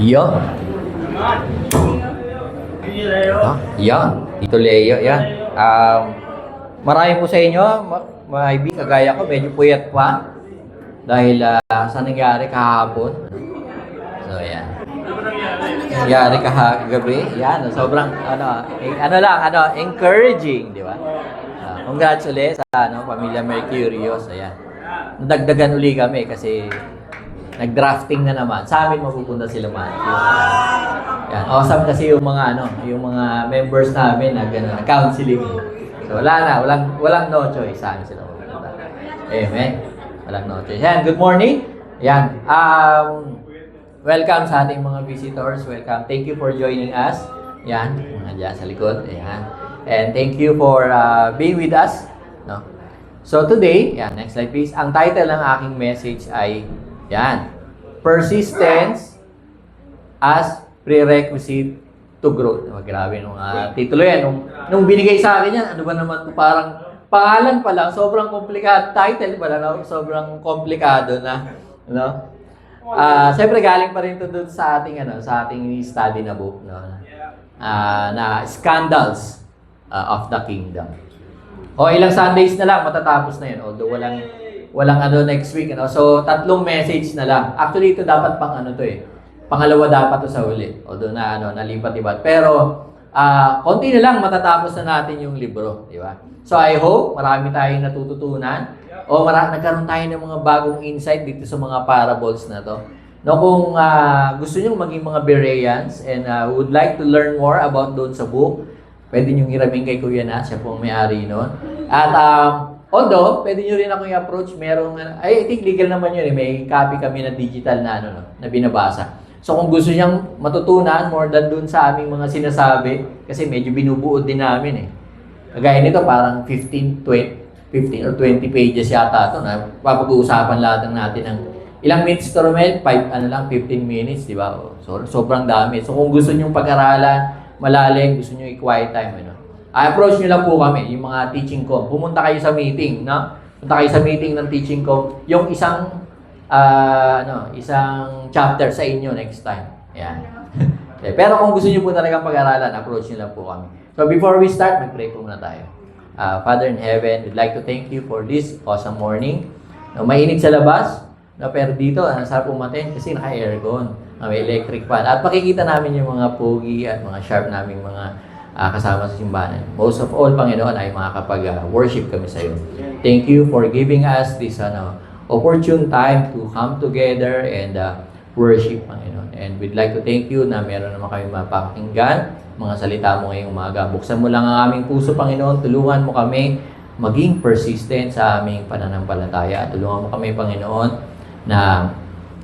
Yo. Yan. Tito Leo, yan. Marami po sa inyo, maibig, kagaya ko, medyo puyat pa. Dahil sa nangyari kahapon. So, yan. Nangyari kagabi. Yan, sobrang, encouraging, di ba? Congrats ulit sa Pamilya Mercurius. Ayan. Nadagdagan uli kami kasi nag-drafting na naman. Sa amin mapupunta sila Matthew. Yan. Awesome kasi yung mga members namin nag-counseling. So wala na, walang no choice. Sa amin sila mapupunta. Amen. Walang no choice. Yan, good morning. Yan. Welcome sa ating mga visitors. Welcome. Thank you for joining us. Yan, mga dyan sa likod. Ayan. And thank you for being with us. No? So today, yan, next slide please. Ang title ng aking message ay yan, persistence as prerequisite to growth. Grabe nung titulo yan. Nung binigay sa akin yan, ano ba naman ito? Parang pangalan pa lang, sobrang komplikado. Title pa lang, sobrang komplikado na. No? Siyempre galing pa rin ito doon sa ating study na book. No? Na Scandals of the Kingdom. O ilang Sundays na lang, matatapos na yun. Although walang next week. So, 3 message na lang. Actually, ito dapat pangalawa dapat to sa huli. Although nalipat-lipat. Pero, konti na lang matatapos na natin yung libro. Di ba? So, I hope marami tayong natututunan. O nagkaroon tayo ng mga bagong insight dito sa mga parables na to. No, kung gusto nyo maging mga Bereans and would like to learn more about doon sa book, pwede nyo hiramin kay Kuya na. Siya po ang may-ari nun. At, although, pwede nyo rin ako i-approach, I think legal naman yun. May copy kami na digital na, na binabasa. So, kung gusto niyang matutunan, more than dun sa aming mga sinasabi, kasi medyo binubuod din namin Kagaya nito, parang 15 or 20 pages yata ito, na papag-uusapan lahat natin ng ilang minutes to Romel? 15 minutes, di ba? So, sobrang dami. So, kung gusto niyong pag-aralan, malalim, gusto nyo i-quiet time, approach nyo lang po kami, yung mga teaching ko. Pumunta kayo sa meeting, no? Punta kayo sa meeting ng teaching ko, yung isang chapter sa inyo next time. Yan. Okay. Pero kung gusto nyo po talagang pag-aralan, approach nyo lang po kami. So before we start, mag-pray po muna tayo. Father in heaven, we'd like to thank you for this awesome morning. Mainit sa labas, pero dito, sarap umatin kasi naka-aircon. May electric fan. At makikita namin yung mga pogi at mga sharp naming mga kasama sa simbahan. Most of all, Panginoon, ay makakapag-worship kami sa iyo. Thank you for giving us this opportune time to come together and worship, Panginoon. And we'd like to thank you na meron naman kami mapakinggan mga salita mo ngayong umaga. Buksan mo lang ang aming puso, Panginoon. Tulungan mo kami maging persistent sa aming pananampalataya. At tulungan mo kami, Panginoon, na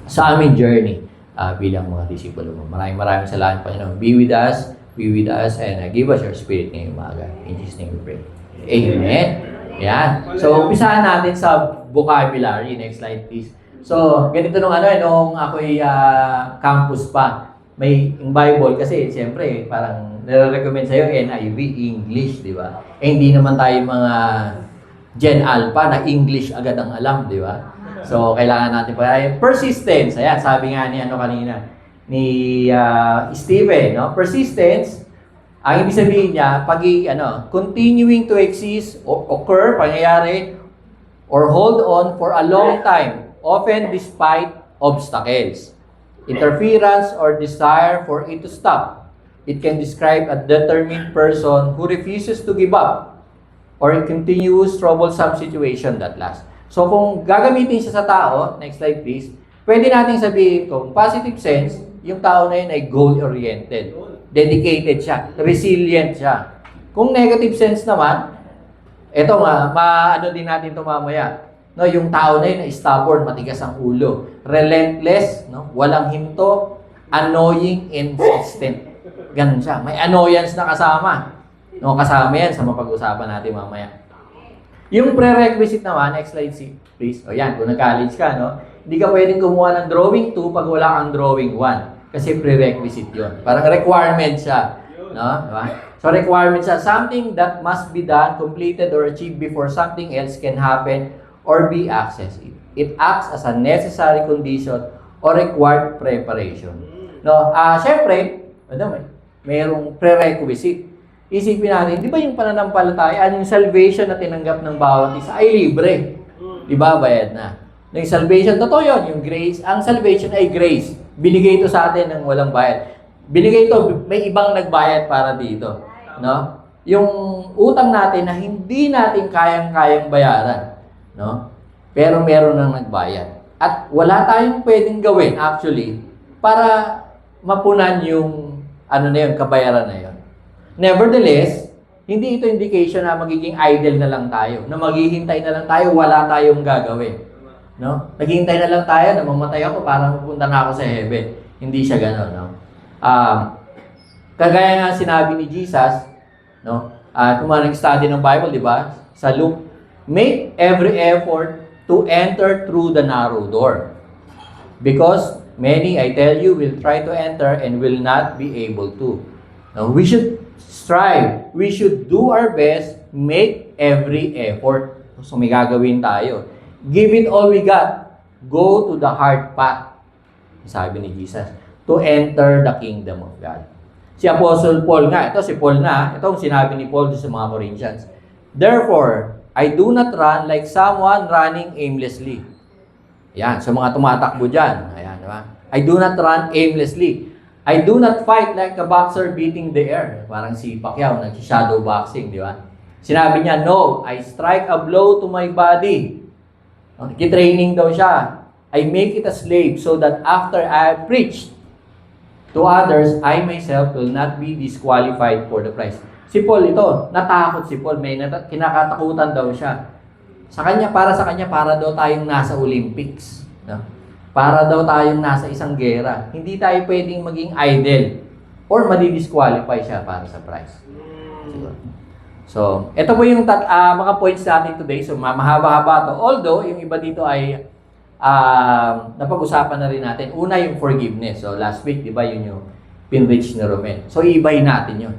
sa aming journey bilang mga disipulo mo. Maraming salamat, Panginoon. Be with us, and give us your spirit ngayong umaga. In Jesus' name we pray. Amen. Yan. So, umpisahan natin sa vocabulary. Next slide, please. So, ganito nung ako'y campus pa. May yung Bible kasi, siyempre, parang nire-recommend sa'yo NIV, English, di ba? Hindi naman tayo mga Gen Alpha na English agad ang alam, di ba? So, kailangan natin persistence. Ayan, sabi nga ni ni Steven, persistence, ang ibig sabihin niya, continuing to exist, occur, pangyayari, or hold on for a long time, often despite obstacles, interference, or desire for it to stop. It can describe a determined person who refuses to give up, or a continuous troublesome situation that lasts. So, kung gagamitin siya sa tao, next slide please, pwede nating sabihin kung positive sense, yung tao na yun ay goal-oriented, dedicated siya, resilient siya. Kung negative sense naman, eto maano din natin ito mamaya. Yung tao na yun ay stubborn, matigas ang ulo, relentless, walang hinto, annoying, insistent. Ganun siya. May annoyance na kasama. Kasama yan sa mapag-usapan natin mamaya. Yung prerequisite naman, next slide please. O yan, kung nag-college ka, hindi ka pwedeng gumawa ng drawing 2 pag wala kang drawing 1. Kasi prerequisite yun. Parang requirement siya. Diba? So requirement siya, something that must be done, completed, or achieved before something else can happen or be accessed. It acts as a necessary condition or required preparation. No? Syempre, mayroong prerequisite. Isipin natin, di ba yung pananampalataya, yung salvation na tinanggap ng bawat isa ay libre. Di ba? Bayad na. Yung salvation, totoo yun, yung grace. Ang salvation ay grace. Binigay ito sa atin ng walang bayad. Binigay ito, may ibang nagbayad para dito. No? Yung utang natin na hindi natin kayang-kayang bayaran. No? Pero meron nang nagbayad. At wala tayong pwedeng gawin, actually, para mapunan yung kabayaran na yun. Nevertheless, hindi ito indication na magiging idle na lang tayo, na maghihintay na lang tayo, wala tayong gagawin. No? Naghihintay na lang tayo na mamatay ako para mapunta na ako sa heaven. Hindi siya gano'n, no? Kagaya nga sinabi ni Jesus, no? Kung nag-study ng Bible, di ba? Sa Luke, make every effort to enter through the narrow door. Because many, I tell you, will try to enter and will not be able to. Now, we should strive. We should do our best, make every effort. So may gagawin tayo. Give it all we got. Go to the hard path. Sabi ni Jesus. To enter the kingdom of God. Si Apostle Paul nga. Ito si Paul na. Ito ang sinabi ni Paul sa mga Corinthians. Therefore, I do not run like someone running aimlessly. Yan. Sa mga tumatakbo dyan. Ayan, diba? I do not run aimlessly. I do not fight like a boxer beating the air. Parang si Pacquiao, nag-shadow boxing, di ba? Sinabi niya, no, I strike a blow to my body. Nag-training daw siya. I make it a slave so that after I have preached to others, I myself will not be disqualified for the prize. Si Paul ito, natakot si Paul. May kinakatakutan daw siya. Para daw tayong nasa Olympics. No? Para daw tayong nasa isang gera. Hindi tayo pwedeng maging idle or madi-disqualify siya para sa prize. So, ito po yung mga points natin today. So, mahaba-haba to. Although, yung iba dito ay napag-usapan na rin natin. Una, yung forgiveness. So, last week, di ba, yun yung pinreach ni Romel. So, iibahin natin yun.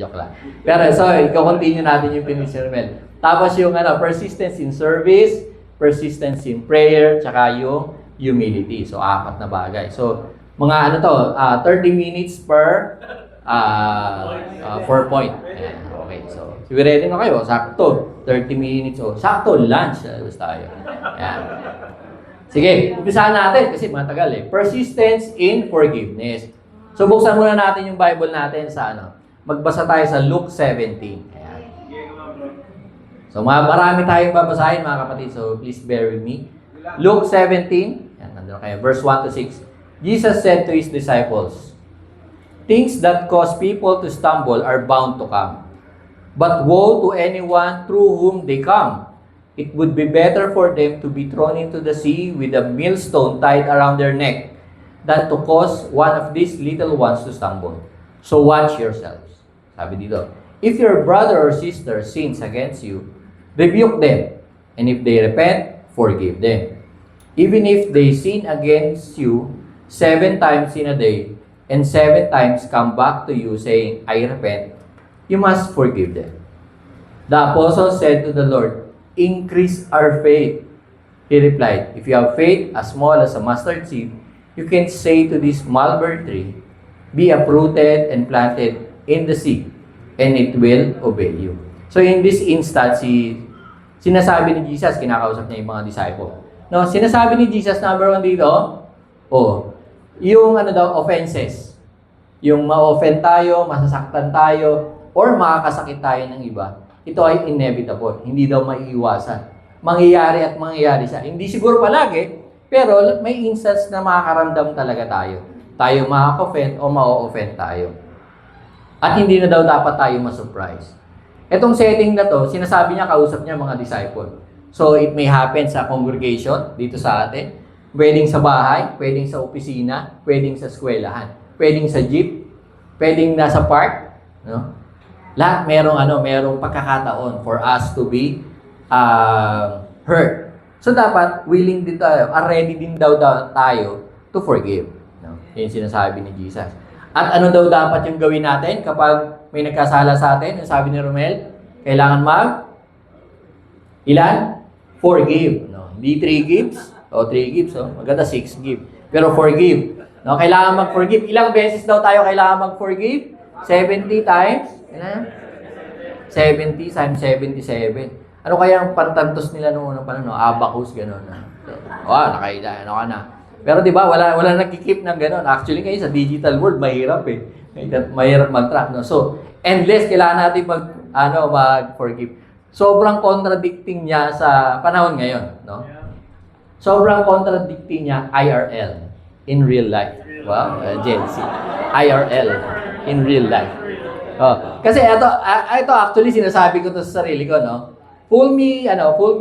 Joke lang. Pero, so, i-continue natin yung pinreach ni Romel. Tapos yung persistence in service, persistence in prayer, tsaka yung humility. So, 4 na bagay. So, mga 30 minutes per 4 point. Ayan, okay. So, ready na kayo. Sakto. 30 minutes. Sakto. Lunch. Tayo. Ayan. Sige, umpisahan natin kasi matagal eh. Persistence in forgiveness. So, buksan muna natin yung Bible natin sa Magbasa tayo sa Luke 17. Ayan. So, marami tayong babasahin mga kapatid. So, please bear with me. Luke 17, yan, nandun kayo, verse 1 to 6. Jesus said to His disciples, things that cause people to stumble are bound to come. But woe to anyone through whom they come. It would be better for them to be thrown into the sea with a millstone tied around their neck than to cause one of these little ones to stumble. So watch yourselves. Sabi dito, if your brother or sister sins against you, rebuke them. And if they repent, forgive them. Even if they sin against you 7 times in a day, and 7 times come back to you saying, I repent, you must forgive them. The apostle said to the Lord, increase our faith. He replied, if you have faith as small as a mustard seed, you can say to this mulberry tree, be uprooted and planted in the sea, and it will obey you. So in this instance, sinasabi ni Jesus, kinakausap niya yung mga disciple. No, sinasabi ni Jesus, number 1 dito, yung offenses. Yung ma-offend tayo, masasaktan tayo, or makakasakit tayo ng iba. Ito ay inevitable. Hindi daw maiiwasan. Mangyayari at mangyayari siya. Hindi siguro palagi, pero may instance na makakaramdam talaga tayo. Tayo makaka-offend o ma-offend tayo. At hindi na daw dapat tayo ma-surprise. Etong setting na to, sinasabi niya, kausap niya mga disciple. So, it may happen sa congregation, dito sa atin. Pwedeng sa bahay, pwedeng sa opisina, pwedeng sa eskwelahan, pwedeng sa jeep, pwedeng nasa park. No? Lahat merong pagkakataon for us to be hurt. So, dapat willing din tayo, ready din daw tayo to forgive. No? Yan sinasabi ni Jesus. At ano daw dapat yung gawin natin kapag may nagkasala sa atin? Ang sabi ni Romel, kailangan ilan? Forgive. No? Hindi 3 gifts. 3 gifts. Maganda 6 give. Pero forgive. No, kailangan mag-forgive. Ilang beses daw tayo kailangan mag-forgive? 70 times? Ilan? 70 times 77. Ano kaya ang pantantos nila noong unang panahon? No? Abacus, gano'n. Nakaila, ano ka na. Pero di ba, wala nagkikip ng gano'n. Actually, kayo sa digital world, mahirap eh. Mahirap mag-track. No? So, endless, kailangan natin mag-forgive. Sobrang contradicting niya sa panahon ngayon. No? Sobrang contradicting niya IRL, in real life. Wow, Gen Z. IRL, in real life. Kasi ito actually sinasabi ko to sa sarili ko, no? Fool me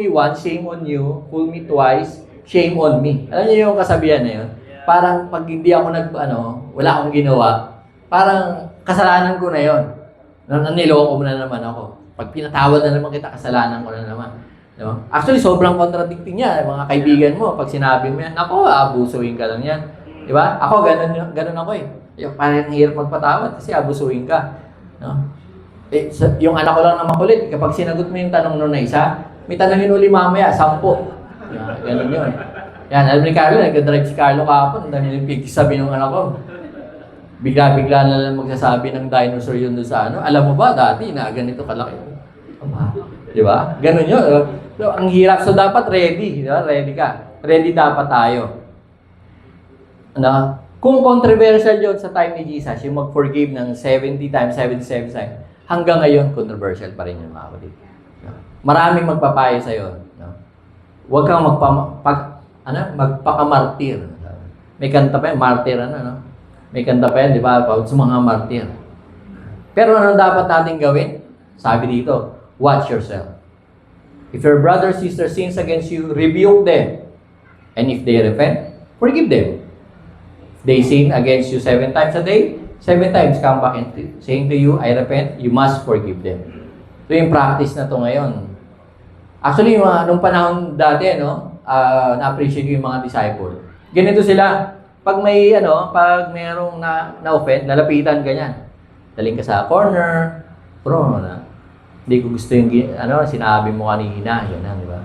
once, shame on you. Fool me twice, shame on me. Alam niyo yung kasabihan na yun? Parang pag hindi ako wala akong ginawa, parang kasalanan ko na yun. Niloko mo na naman ako. Pag pinatawad na naman kita, kasalanan ko na naman. No? Actually, sobrang contradicting niya. Mga kaibigan mo, pag sinabi mo yan, ako, abusuin ka lang yan. Di ba? Ako, ganun ako eh. Parang hirap magpatawad kasi abusuin ka. No? Yung anak ko lang na makulit, kapag sinagot mo yung tanong nun na isa, may tanongin uli mamaya, 10. Ganun yun. Yan, alam ni Carlo, nag-drive si Carlo kahapon, ang dami yung sabi ng anak ko. Bigla-bigla na lang magsasabi ng dinosaur yun doon sa ano. Alam mo ba, dati na ganito kalaki. Di ba? Ganun yun. So, ang hirap. So, dapat ready. Di ba? Ready ka. Ready dapat tayo. Ano? Kung controversial yun sa time ni Jesus, yung mag-forgive ng 70 times, 77 times, hanggang ngayon, controversial pa rin yung mga kapatid. No? Maraming magpapayo sa'yo. No? Huwag kang magpakamartir. May kanta pa yan, martir, no? May kanta pa yan, di ba? Sa mga martir. Pero ano dapat natin gawin? Sabi dito, watch yourself. If your brother or sister sins against you, rebuke them. And if they repent, forgive them. If they sin against you 7 times a day, 7 times come back and saying to you, I repent, you must forgive them. So yung practice na to ngayon. Actually, nung panahon dati, na-appreciate ko yung mga disciple. Ganito sila. Pag merong na-offend, lalapitan ganyan. Daling ka sa corner, bro, hindi ko gusto yung sinabi mo kanina, yun di ba?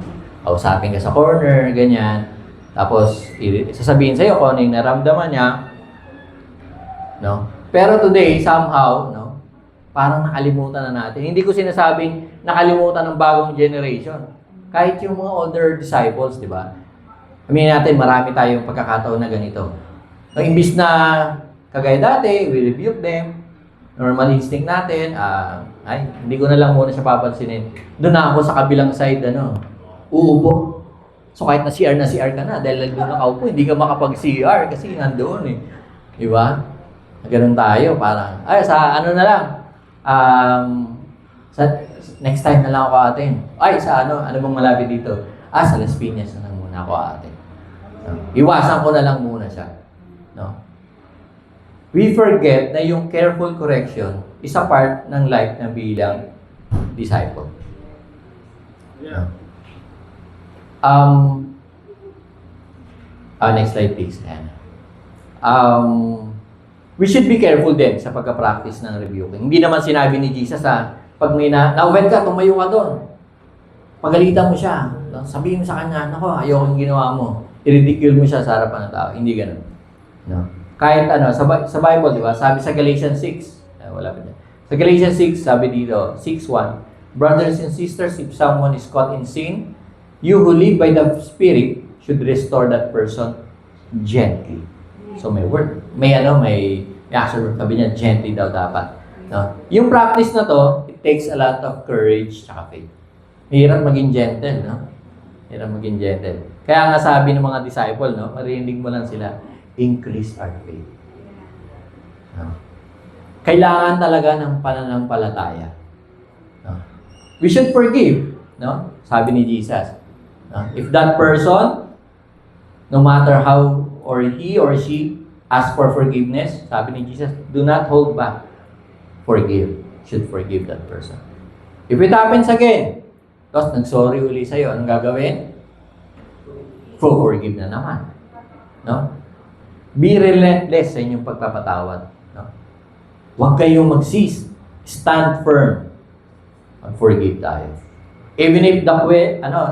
Kausapin ka sa corner, ganyan. Tapos, sasabihin sa'yo kung ano yung naramdaman niya. No? Pero today, somehow, parang nakalimutan na natin. Hindi ko sinasabing nakalimutan ng bagong generation. Kahit yung mga older disciples, di ba? Aminin natin, marami tayong pagkakataon na ganito. Imbis na kagaya dati, we rebuke them, normal instinct natin, hindi ko na lang muna siya papansinin. Doon na ako sa kabilang side, uupo. So kahit na CR ka na, dahil doon nakaupo, hindi ka makapag-CR kasi nandoon eh. Di ba? Ganun tayo, parang, sa next time na lang ako atin. Ano bang malapit dito? Sa Las Piñas na lang muna ako atin. Iwasan ko na lang muna siya. No? We forget na yung careful correction is a part ng life ng bilang disciple. Yeah. Next slide please. We should be careful din sa pagka-practice ng rebuking. Hindi naman sinabi ni Jesus pag may na-offend ka, tumayo ka doon. Pagalitan mo siya. Sabihin mo sa kanya, ayoko yung ginawa mo. I-ridicule mo siya sa harapan ng tao. Hindi ganun. No? Kahit sa Bible, di ba? Sabi sa Galatians 6, wala pa dyan. Sa Galatians 6, sabi dito, 6:1, brothers and sisters, if someone is caught in sin, you who live by the Spirit should restore that person gently. So may word, may action word, sabi niya, gently daw dapat. No? Yung practice na to, it takes a lot of courage tsaka faith. Hirap maging gentle, no? Hirap maging gentle. Kaya nga sabi ng mga disciple, marinig mo lang sila, increase our faith. No? Kailangan talaga ng pananampalataya. No? We should forgive, no? Sabi ni Jesus. No? If that person, no matter how or he or she ask for forgiveness, sabi ni Jesus, do not hold back. Forgive. Should forgive that person. If it happens again, tapos nag-sorry uli sa'yo, anong gagawin? Forgive na naman. No? Be relentless sa inyong pagpapatawad. No? Huwag kayong mag-cease. Stand firm. Mag-forgive tayo. Even if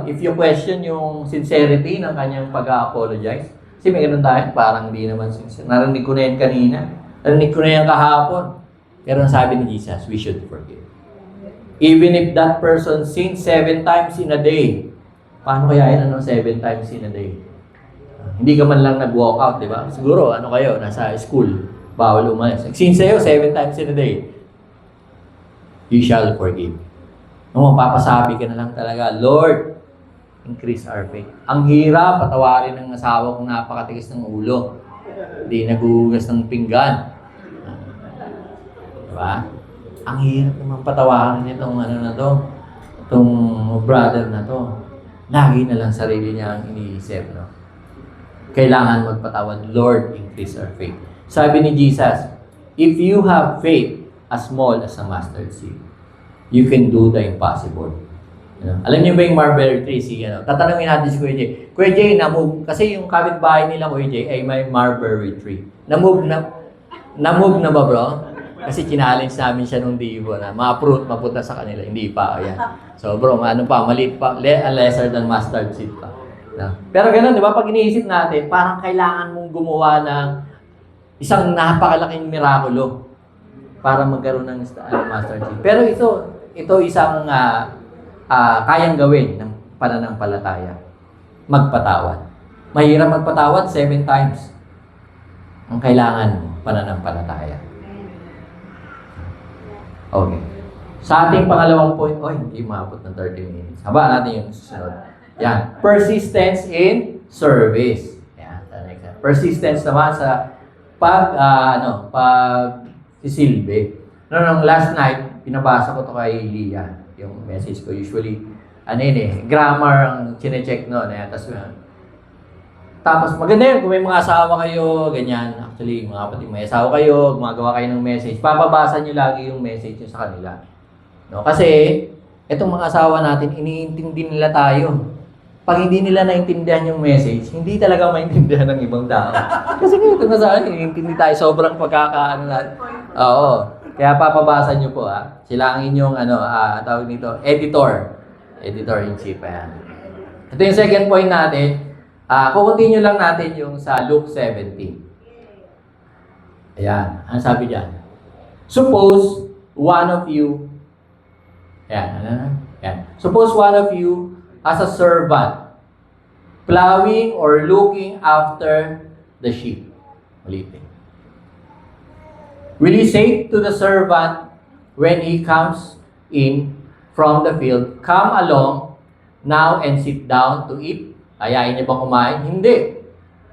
if you question yung sincerity ng kanyang pag-apologize, Kasi may ganun tayo, parang hindi naman sincere. Narinig ko na yan kanina. Narinig ko na yan kahapon. Pero ang sabi ni Jesus, we should forgive. Even if that person sins 7 times in a day, paano kaya yan, 7 times in a day? Hindi ka man lang nag-walk out, di ba? Siguro, kayo, nasa school, bawal umalis. Nag-sin sa'yo 7 times in a day, you shall forgive. Mapapasabi ka na lang talaga, Lord, increase our faith. Ang hirap patawarin ng asawa kong napakatigas ng ulo. Hindi naguhugas ng pinggan. Diba? Ang hirap naman patawarin itong itong brother na to. Lagi na lang sarili niya ang iniisip, no? Kailangan magpatawad. Lord, increase our faith. Sabi ni Jesus, if you have faith as small as a mustard seed, you can do the impossible. Alam niyo ba yung mulberry tree? Tatanungin natin si Kuya Jay. Kuya Jay, kasi yung kapitbahay nila, Kuya Jay, ay may mulberry tree. Namove na ba, bro? Kasi challenge namin siya nung dibo na mga fruit mapunta sa kanila. Hindi pa, ayan. So, bro, maliit pa, lesser than mustard seed pa. No? Pero ganun, di ba? Pag iniisip natin, parang kailangan mong gumawa ng isang napakalaking mirakulo para magkaroon ng mustard seed. Pero ito isang kayang gawin ng pananampalataya. Magpatawad. Mahirap magpatawad 7 times. Ang kailangan mo, pananampalataya. Okay. Sa ating pangalawang point, hindi maabot ng 30 minutes. Haba natin yung susunod. Yan. Persistence in service. Yan. Persistence naman sa sisilbi. Nung last night, pinabasa ko to kay Lia. Yung message ko. Usually, grammar ang chinecheck noon. Tapos maganda yun kung may mga asawa kayo, ganyan. Actually, mga kapatid, may asawa kayo, gumagawa kayo ng message, papabasa nyo lagi yung message nyo sa kanila. No? Kasi, itong mga asawa natin, iniintindi nila tayo. Pag hindi nila naintindihan yung message, hindi talaga maintindihan ng ibang tao. Kasi ito na sa akin, iniintindi tayo, sobrang pagkakaano natin. Oo. Kaya papabasa nyo po, sila ang inyong, tawag nito, editor-in-chief. Ayan. Ito yung second point natin. Kukuntinue lang natin yung sa Luke 17. Ayan. Ang sabi diyan? Suppose one of you, suppose one of you as a servant, plowing or looking after the sheep. Ulitin. Will he say to the servant when he comes in from the field, come along now and sit down to eat? Ayain niya bang kumain? Hindi.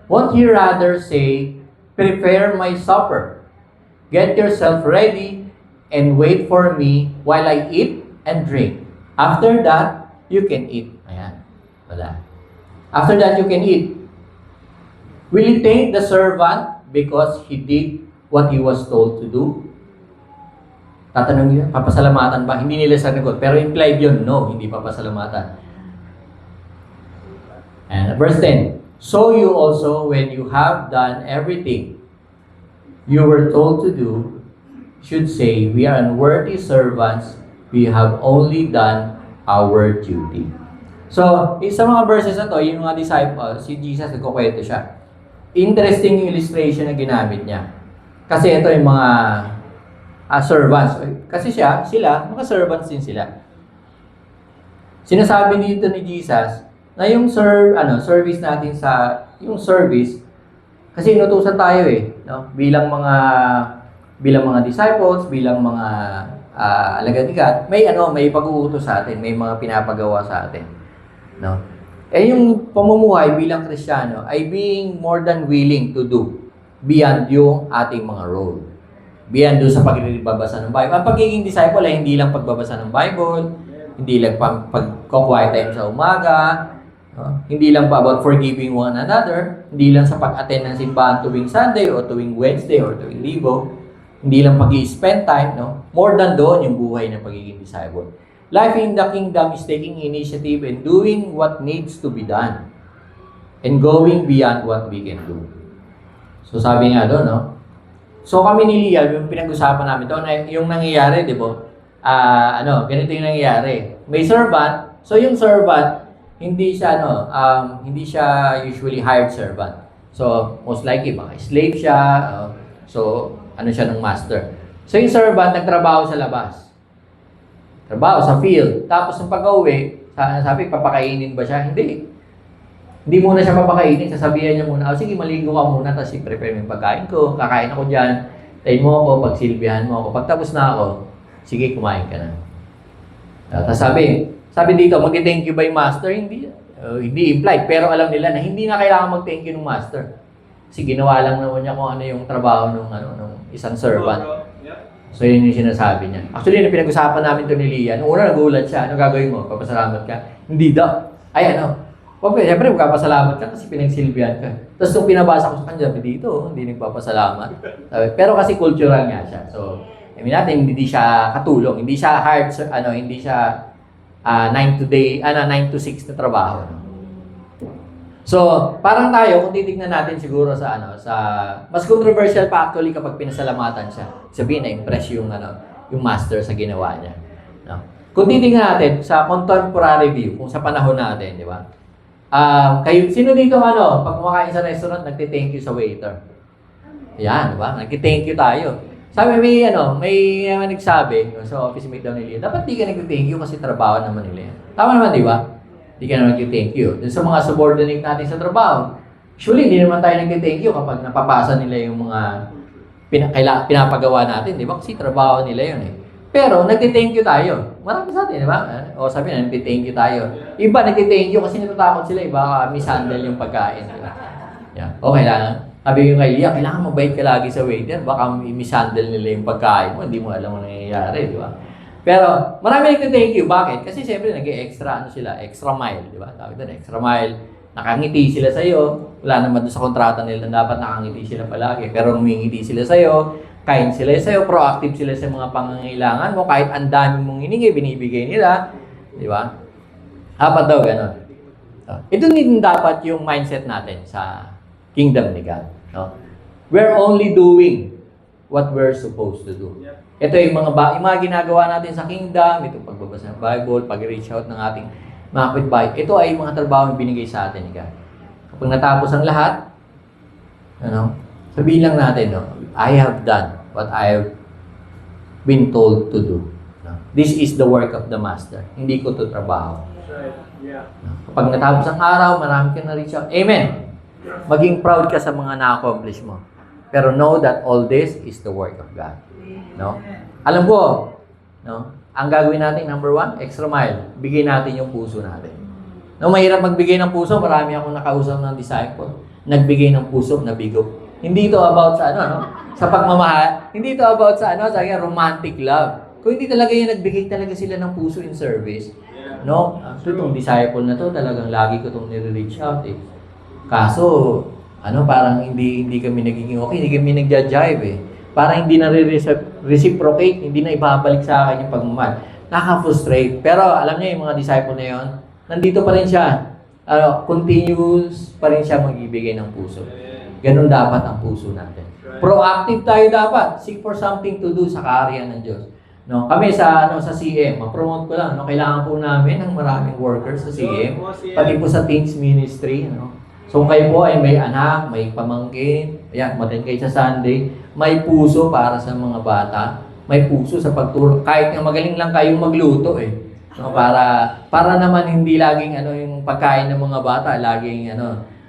Won't he rather say, prepare my supper, get yourself ready, and wait for me while I eat and drink. After that, you can eat. Ayan. Wala. After that, you can eat. Will he thank the servant because he did what he was told to do? Tatanong niya, papasalamatan ba? Hindi nila sanagot. Pero implied yun, no, hindi papasalamatan. And verse 10, so you also, when you have done everything you were told to do, should say, we are unworthy servants, we have only done our duty. So, sa mga verses na to, yung mga disciples, si Jesus nagkukwento siya. Interesting yung illustration na ginamit niya. Kasi ito yung mga servants. Kasi sila, mga servants din sila. Sinasabi dito ni Jesus, na yung service natin yung service, kasi inutusan tayo no? Bilang mga disciples, bilang mga alagad-igad, may pag-uutos sa atin, may mga pinapagawa sa atin, no? Yung pamumuhay bilang Kristiyano ay being more than willing to do beyond yung ating mga role. Beyond doon sa pagbabasa ng Bible. Ang pagiging disciple ay hindi lang pagbabasa ng Bible, hindi lang pag-quiet time sa umaga, hindi lang pa about forgiving one another, hindi lang sa pag-attend ng simbahan tuwing Sunday o tuwing Wednesday or tuwing Linggo, hindi lang pag-i-spend time, no? More than doon yung buhay ng pagiging disciple. Life in the kingdom is taking initiative and doing what needs to be done and going beyond what we can do. So sabi nga doon, no? So kami ni Lia, yung pinag-usapan namin doon, yung nangyayari, di ba? Ganito yung nangyayari. May servant, so yung servant, hindi siya usually hired servant. So, most likely, baka slave siya. So, ano siya ng master. So, yung servant, nagtrabaho sa labas. Trabaho sa field. Tapos, nung pag-uwi, sabi, papakainin ba siya? Hindi. Hindi muna siya papakainin. Sasabihan niya muna, sige, maligo ka muna. Tapos, i-prepare mo yung pagkain ko. Kakain ako dyan. Tayin mo ako, pagsilbihan mo ako. Pagtapos na ako, sige, kumain ka na. Tapos sabi dito, mag-thank you ba yung master? Hindi implied. Pero alam nila na hindi na kailangan mag-thank you ng master. Kasi ginawa lang naman niya kung ano yung trabaho ng isang servant. So yun yung sinasabi niya. Actually, yung pinag-usapan namin ito ni Lia, nung una nagulat siya, ano gagawin mo? Papasalamat ka? Hindi daw. Ay siyempre magpapasalamat ka kasi pinagsilbihan ka. Tapos nung pinabasa ko sa kanya, dito, hindi nagpapasalamat. Pero kasi cultural nga siya. So, I mean natin, hindi siya katulong. Hindi siya hard, hindi siya 9 to 6 na trabaho. No? So, parang tayo, kung titignan natin siguro sa mas controversial pa actually kapag pinasalamatan siya. Sabihin na impress yung master sa ginawa niya. No? Kung titignan natin sa contemporary view, kung sa panahon natin, di ba? Sino dito pag kumakain sa restaurant, nagti-thank you sa waiter? Yan, di ba? Nagti-thank you tayo. Sabi may nagsabi sa office mate daw nila, dapat di ka nag-thank you kasi trabaho naman nila. Tama naman, di ba? Di ka naman nag-thank you. Dun sa mga subordinate natin sa trabaho, usually, hindi naman tayo nag-thank you kapag napapasa nila yung mga pinapagawa natin, di ba? Kasi trabaho nila yun eh. Pero, nag-thank you tayo. Marami sa atin, di ba? O sabi na, nag-thank you tayo. Iba, nag-thank you kasi natatakot sila, baka mishandle yung pagkain. Diba? Yeah. O, kailangan. Sabi yung kay Lia, kailangan mabait ka lagi sa waiter, baka mishandle nila yung pagkain mo, hindi mo alam mo nangyayari, di ba? Pero, marami nag-thank you. Bakit? Kasi siyempre, nag-extra, extra mile, di ba? Tawag doon, extra mile. Nakangiti sila sa'yo. Wala naman doon sa kontrata nila, dapat nakangiti sila palagi. Pero humingiti sila sa'yo, kind sila sa'yo, proactive sila sa mga pangangailangan mo, kahit ang dami mong hiningi, binibigay nila. Di ba? Dapat daw, gano'n. Ito din dapat yung mindset natin sa kingdom ni God. No? We're only doing what we're supposed to do. Ito yung mga ginagawa natin sa kingdom, ito pagbabasa ng Bible, pag-reach out ng ating mga kapitbahay. Ito ay mga trabaho yung binigay sa atin ni God. Kapag natapos ang lahat, sabihin lang natin, I have done what I have been told to do. This is the work of the master. Hindi ko to trabaho. Kapag natapos ang araw, marami ka na-reach out. Amen! Maging proud ka sa mga na-accomplish mo. Pero know that all this is the work of God. No? Alam ko, ang gagawin natin, number 1, extra mile. Bigay natin yung puso natin. Mahirap magbigay ng puso. Marami akong nakausap ng disciple. Nagbigay ng puso, nabigo. Hindi ito about sa sa pagmamahal. Hindi ito about sa romantic love. Kung hindi talaga yung nagbigay talaga sila ng puso in service. No? Actually, itong disciple na to, talagang lagi ko itong nire-reach out eh. Kaso, parang hindi kami nagiging okay, hindi kami nagja-jive eh. Parang hindi na reciprocate, hindi na ibabalik sa akin yung pagmamahal. Nakaka-frustrate. Pero alam niyo yung mga disciple na yun, nandito pa rin siya. Continuous pa rin siya magbibigay ng puso. Ganun dapat ang puso natin. Proactive tayo dapat. Seek for something to do sa kaharian ng Diyos. No, kami sa CM, ma-promote ko lang, kailangan po namin ng maraming workers sa CM, pati po sa teens ministry, So kung kayo po ay may anak, may pamangkin, matin kayo sa Sunday, may puso para sa mga bata, may puso sa pagtulong. Kahit nga magaling lang kayong magluto para naman hindi laging yung pagkain ng mga bata, laging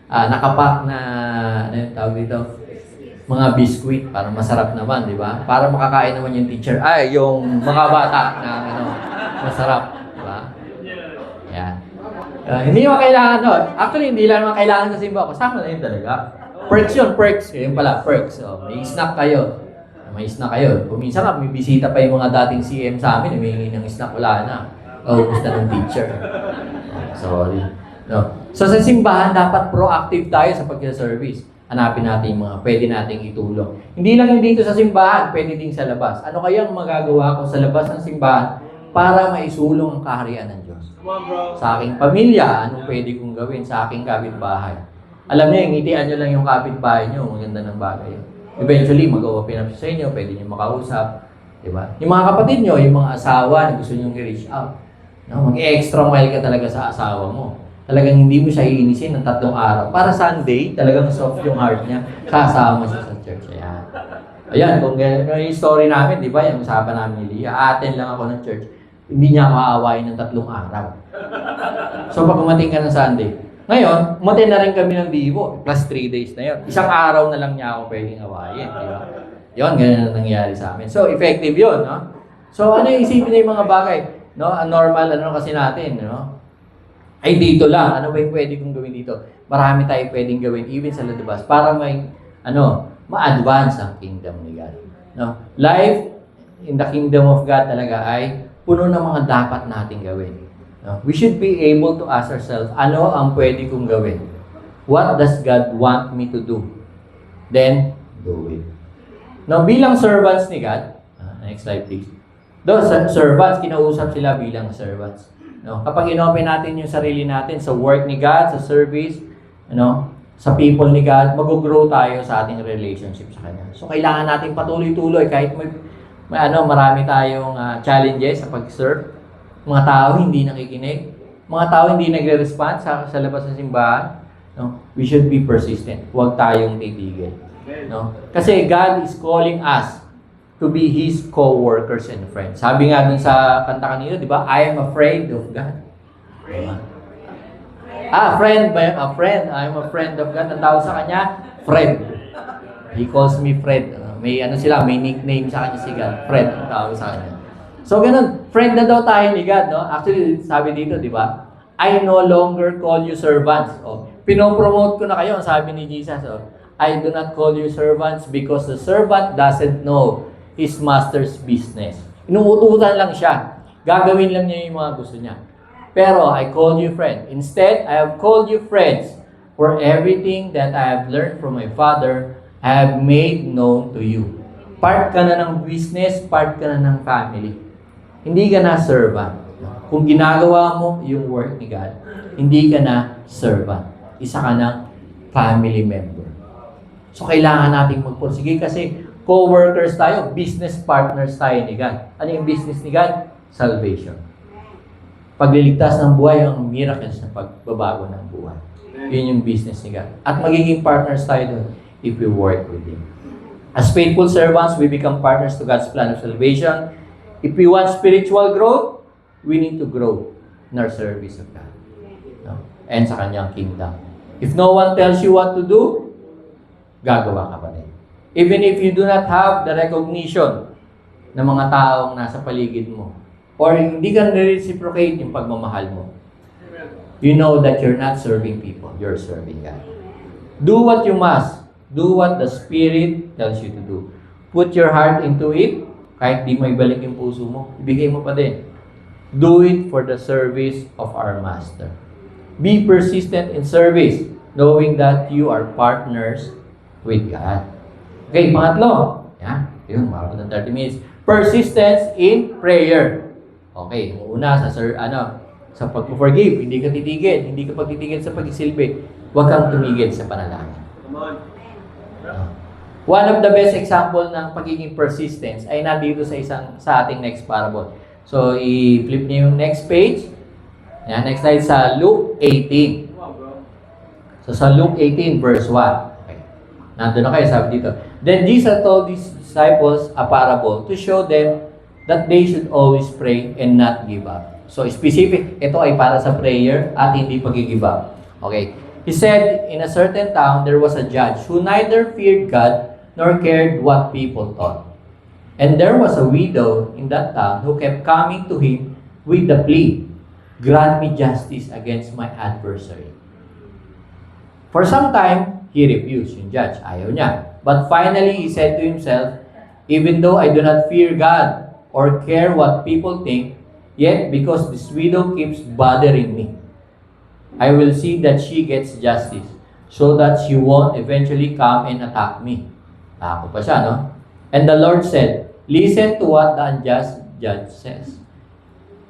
nakapak na tawag dito, mga biskuit para masarap naman, di ba? Para makakain naman yung teacher, yung mga bata na masarap, di ba? Yan. Hindi mo kailangan Actually, hindi lang naman kailangan sa simba. Kasama na yun talaga. Perks yun, perks. Yun pala, perks. May snack kayo. Kung minsan may bisita pa yung mga dating CM sa amin, humingi ng snack, wala na. Gusto ng teacher. Sorry. So sa simbahan, dapat proactive tayo sa pag-service. Hanapin natin yung mga pwede nating itulong. Hindi lang yung dito sa simbahan, pwede din sa labas. Ano kayang magagawa ko sa labas ng simbahan para maisulong ang kaharian ng Diyos? Sa aking pamilya, anong pwede kong gawin sa aking kapitbahay? Alam niyo, ngitian niyo lang yung kapitbahay niyo, maganda ng bagay. Eventually, mag-open up sa inyo, pwede niyo makausap. Diba? Yung mga kapatid niyo, yung mga asawa na gusto niyo i-reach out. Mag-extra mile ka talaga sa asawa mo. Talagang hindi mo siya iinisin ng 3 araw. Para Sunday, talagang soft yung heart niya. Kasama siya sa church. Ayan. Ayan, kung yung story namin, di ba, yung usapan namin ni Leah, attend lang ako ng church, hindi niya ako aawayin ng 3 araw. So, pag umating ka ng Sunday, ngayon, umatin na rin kami ng Vivo, plus 3 days na yun. Isang araw na lang niya ako pwedeng awayin, di ba? Yun, ganyan ang nangyari sa amin. So, effective yun, no? So, ano yung isipin na yung mga bagay? No? Normal, ano kasi natin, no? Ay, dito lang. Ano ba yung pwede kong gawin dito? Marami tayo pwedeng gawin, even sa ladabas, para may, ma-advance ang kingdom ni God. No? Life in the kingdom of God talaga ay puno ng mga dapat nating gawin. No? We should be able to ask ourselves, ano ang pwede kong gawin? What does God want me to do? Then, do it. Now, bilang servants ni God, next slide please. Those servants, kinausap sila bilang servants. No? Kapag inopen natin yung sarili natin sa work ni God, sa service, sa people ni God, mag-grow tayo sa ating relationship sa Kanya. So, kailangan natin patuloy-tuloy kahit may marami tayong challenges sa pag-serve. Mga tao hindi nakikinig. Mga tao hindi nagre-respond sa labas ng simbahan. No? We should be persistent. Huwag tayong titigil. No? Kasi God is calling us to be His co-workers and friends. Sabi nga dun sa kanta kanina, di ba? I am afraid of God. Diba? Friend ba yun? Friend. I am a friend of God. Ang tawag sa kanya, friend. He calls me friend. May may nickname sa kanya si God. Friend ang tawag sa kanya. So, ganun. Friend na daw tayo ni God, no? Actually, sabi dito, di ba? I no longer call you servants. Pinopromote ko na kayo, sabi ni Jesus. I do not call you servants because the servant doesn't know his master's business. Inuutusan lang siya. Gagawin lang niya yung mga gusto niya. Pero I called you friend. Instead, I have called you friends, for everything that I have learned from my Father, I have made known to you. Part ka na ng business, part ka na ng family. Hindi ka na servant. Kung ginagawa mo yung work ni God, hindi ka na servant. Isa ka ng family member. So, kailangan nating magpursige kasi co-workers tayo, business partners tayo ni God. Ano yung business ni God? Salvation. Pagliligtas ng buhay, ang miracles na pagbabago ng buhay. Yun yung business ni God. At magiging partners tayo doon if we work with Him. As faithful servants, we become partners to God's plan of salvation. If we want spiritual growth, we need to grow in our service of God. No? And sa Kanyang kingdom. If no one tells you what to do, gagawa ka pa rin. Even if you do not have the recognition ng mga taong nasa paligid mo, or hindi ka na-reciprocate yung pagmamahal mo, you know that you're not serving people, you're serving God. Do what you must. Do what the Spirit tells you to do. Put your heart into it, kahit di mo ibalik yung puso mo, ibigay mo pa din. Do it for the service of our Master. Be persistent in service, knowing that you are partners with God. Okay, pangatlo. Yun, mabot ng 30 minutes. Persistence in prayer. Okay, una sa pag-forgive, hindi ka titigil. Hindi ka pagtitigil sa pagsisilbi. Huwag kang tumigil sa panalangin. One of the best example ng pagiging persistence ay nandito sa ating next parable. So, i-flip niyo yung next page. Ayan, next slide sa Luke 18. So, sa Luke 18 verse 1. Okay. Nandun na kayo, sabi dito. Then Jesus told His disciples a parable to show them that they should always pray and not give up. So, specific, ito ay para sa prayer at hindi pag-give up. Okay. He said, in a certain town, there was a judge who neither feared God nor cared what people thought. And there was a widow in that town who kept coming to him with the plea, grant me justice against my adversary. For some time, he refused, yung judge. Ayaw niya. But finally, he said to himself, even though I do not fear God or care what people think, yet because this widow keeps bothering me, I will see that she gets justice so that she won't eventually come and attack me. Ako pa siya, no? And the Lord said, listen to what the unjust judge says.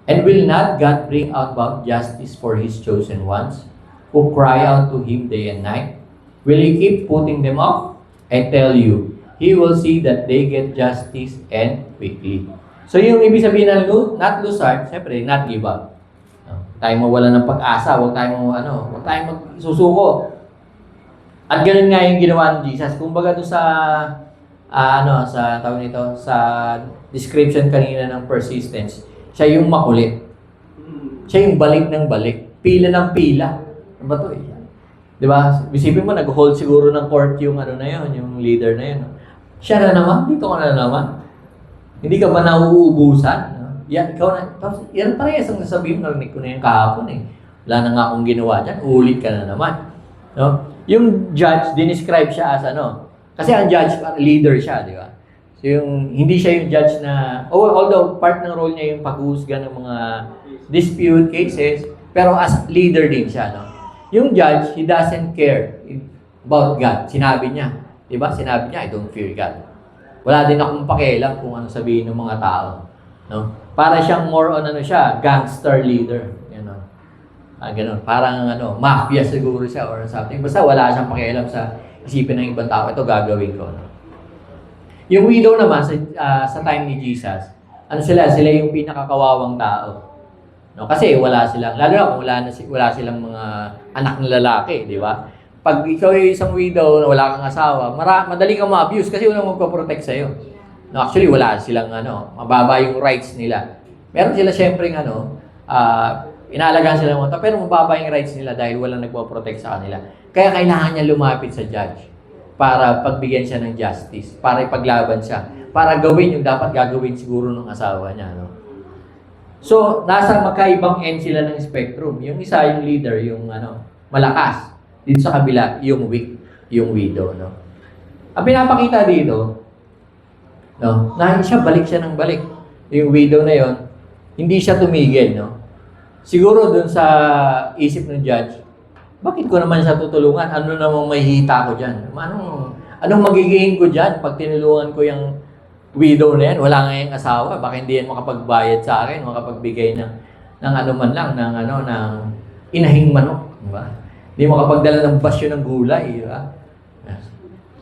And will not God bring about justice for His chosen ones who cry out to Him day and night? Will He keep putting them off? I tell you, He will see that they get justice and quickly. So yung ibig sabihin ng not lose heart, siyempre, not give up. tayong mawala ng pag-asa, huwag tayong magsusuko. At ganun nga yung ginawa ng Jesus. Kumbaga doon sa sa tawag nito, sa description kanina ng persistence, siya yung makulit. Siya yung balik ng balik. Pila ng pila. Ano ba to eh? Di ba? Isipin mo, nag-hold siguro ng court yung na yun, yung leader na yun. Siya na naman, dito ka na naman. Hindi ka ba nauubusan? No? Yan, ikaw na. Tapos, yan parehas ang nasabihin, narinig ko na yung kahapon eh. Wala na nga akong ginawa dyan, ulit ka na naman. No? Yung judge, dinescribe siya as kasi ang judge, leader siya, di ba? So hindi siya yung judge na, although part ng role niya yung pag-uusga ng mga dispute cases, pero as leader din siya, no? Yung judge, he doesn't care about God. Sinabi niya, di ba? Sinabi niya, I don't fear God. Wala din akong pakialam kung ano sabihin ng mga tao, no? Para siyang more on gangster leader, ganun. Parang mafia siguro siya or something. Basta wala siyang pakialam sa isipin ng ibang tao, ito gagawin ko. No? Yung widow naman, sa time ni Jesus, sila yung pinakakawawang tao. No? Kasi wala silang, lalo na kung wala silang mga anak na lalaki, di ba? Pag ikaw ay isang widow na wala kang asawa, madali kang ma-abuse kasi walang magpaprotect sa'yo. No, actually, wala silang mababa yung rights nila. Meron sila syempre inaalagaan sila mga tao, pero mababa yung rights nila dahil walang nagpo-protect sa kanila. Kaya kailangan niya lumapit sa judge para pagbigyan siya ng justice, para ipaglaban siya, para gawin yung dapat gagawin siguro ng asawa niya. No? So, nasa magkaibang end sila ng spectrum. Yung isa, yung leader, yung malakas. Dito sa kabila, yung weak, yung widow. No? Ang pinapakita dito, na balik siya ng balik. Yung widow na yon, hindi siya tumigil. No? Siguro dun sa isip ng judge, bakit ko naman siya tutulungan? Ano namang may hita ko dyan? Anong magiging ko dyan pag tinulungan ko yung widow na yan? Wala nga yung asawa. Baka hindi yan makapagbayad sa akin, makapagbigay ng inahing manok. Diba? Hindi makapagdala ng basyo ng gulay. Diba?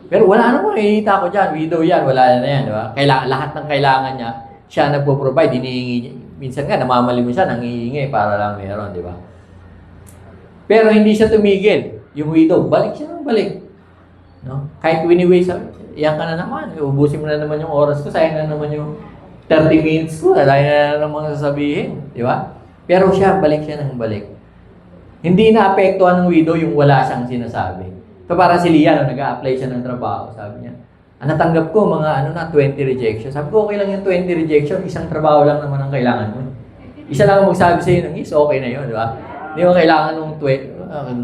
Pero wala namang may hita ko dyan. Widow yan, wala na yan. Diba? Lahat ng kailangan niya, siya nagpo-provide, hinihingi niya. Minsan nga, namamali mo siya, nangihingi para lang meron, di ba? Pero hindi siya tumigil. Yung widow, balik siya ng balik. No? Kahit winiway, sabi, iyan ka na naman. Ubusin mo na naman yung oras ko, sayang na naman yung 30 minutes ko, sayang na naman sasabihin. Di ba? Pero siya, balik siya ng balik. Hindi na-apektuhan ng widow yung wala siyang sinasabi. So para si Leah, nag-a-apply siya ng trabaho, sabi niya, natanggap ko mga 20 rejection. Sabi ko, okay lang yung 20 rejection, isang trabaho lang naman ang kailangan mo. Isa lang ang magsabi sa'yo ng yes, okay na yun, di ba? Hindi mo kailangan ng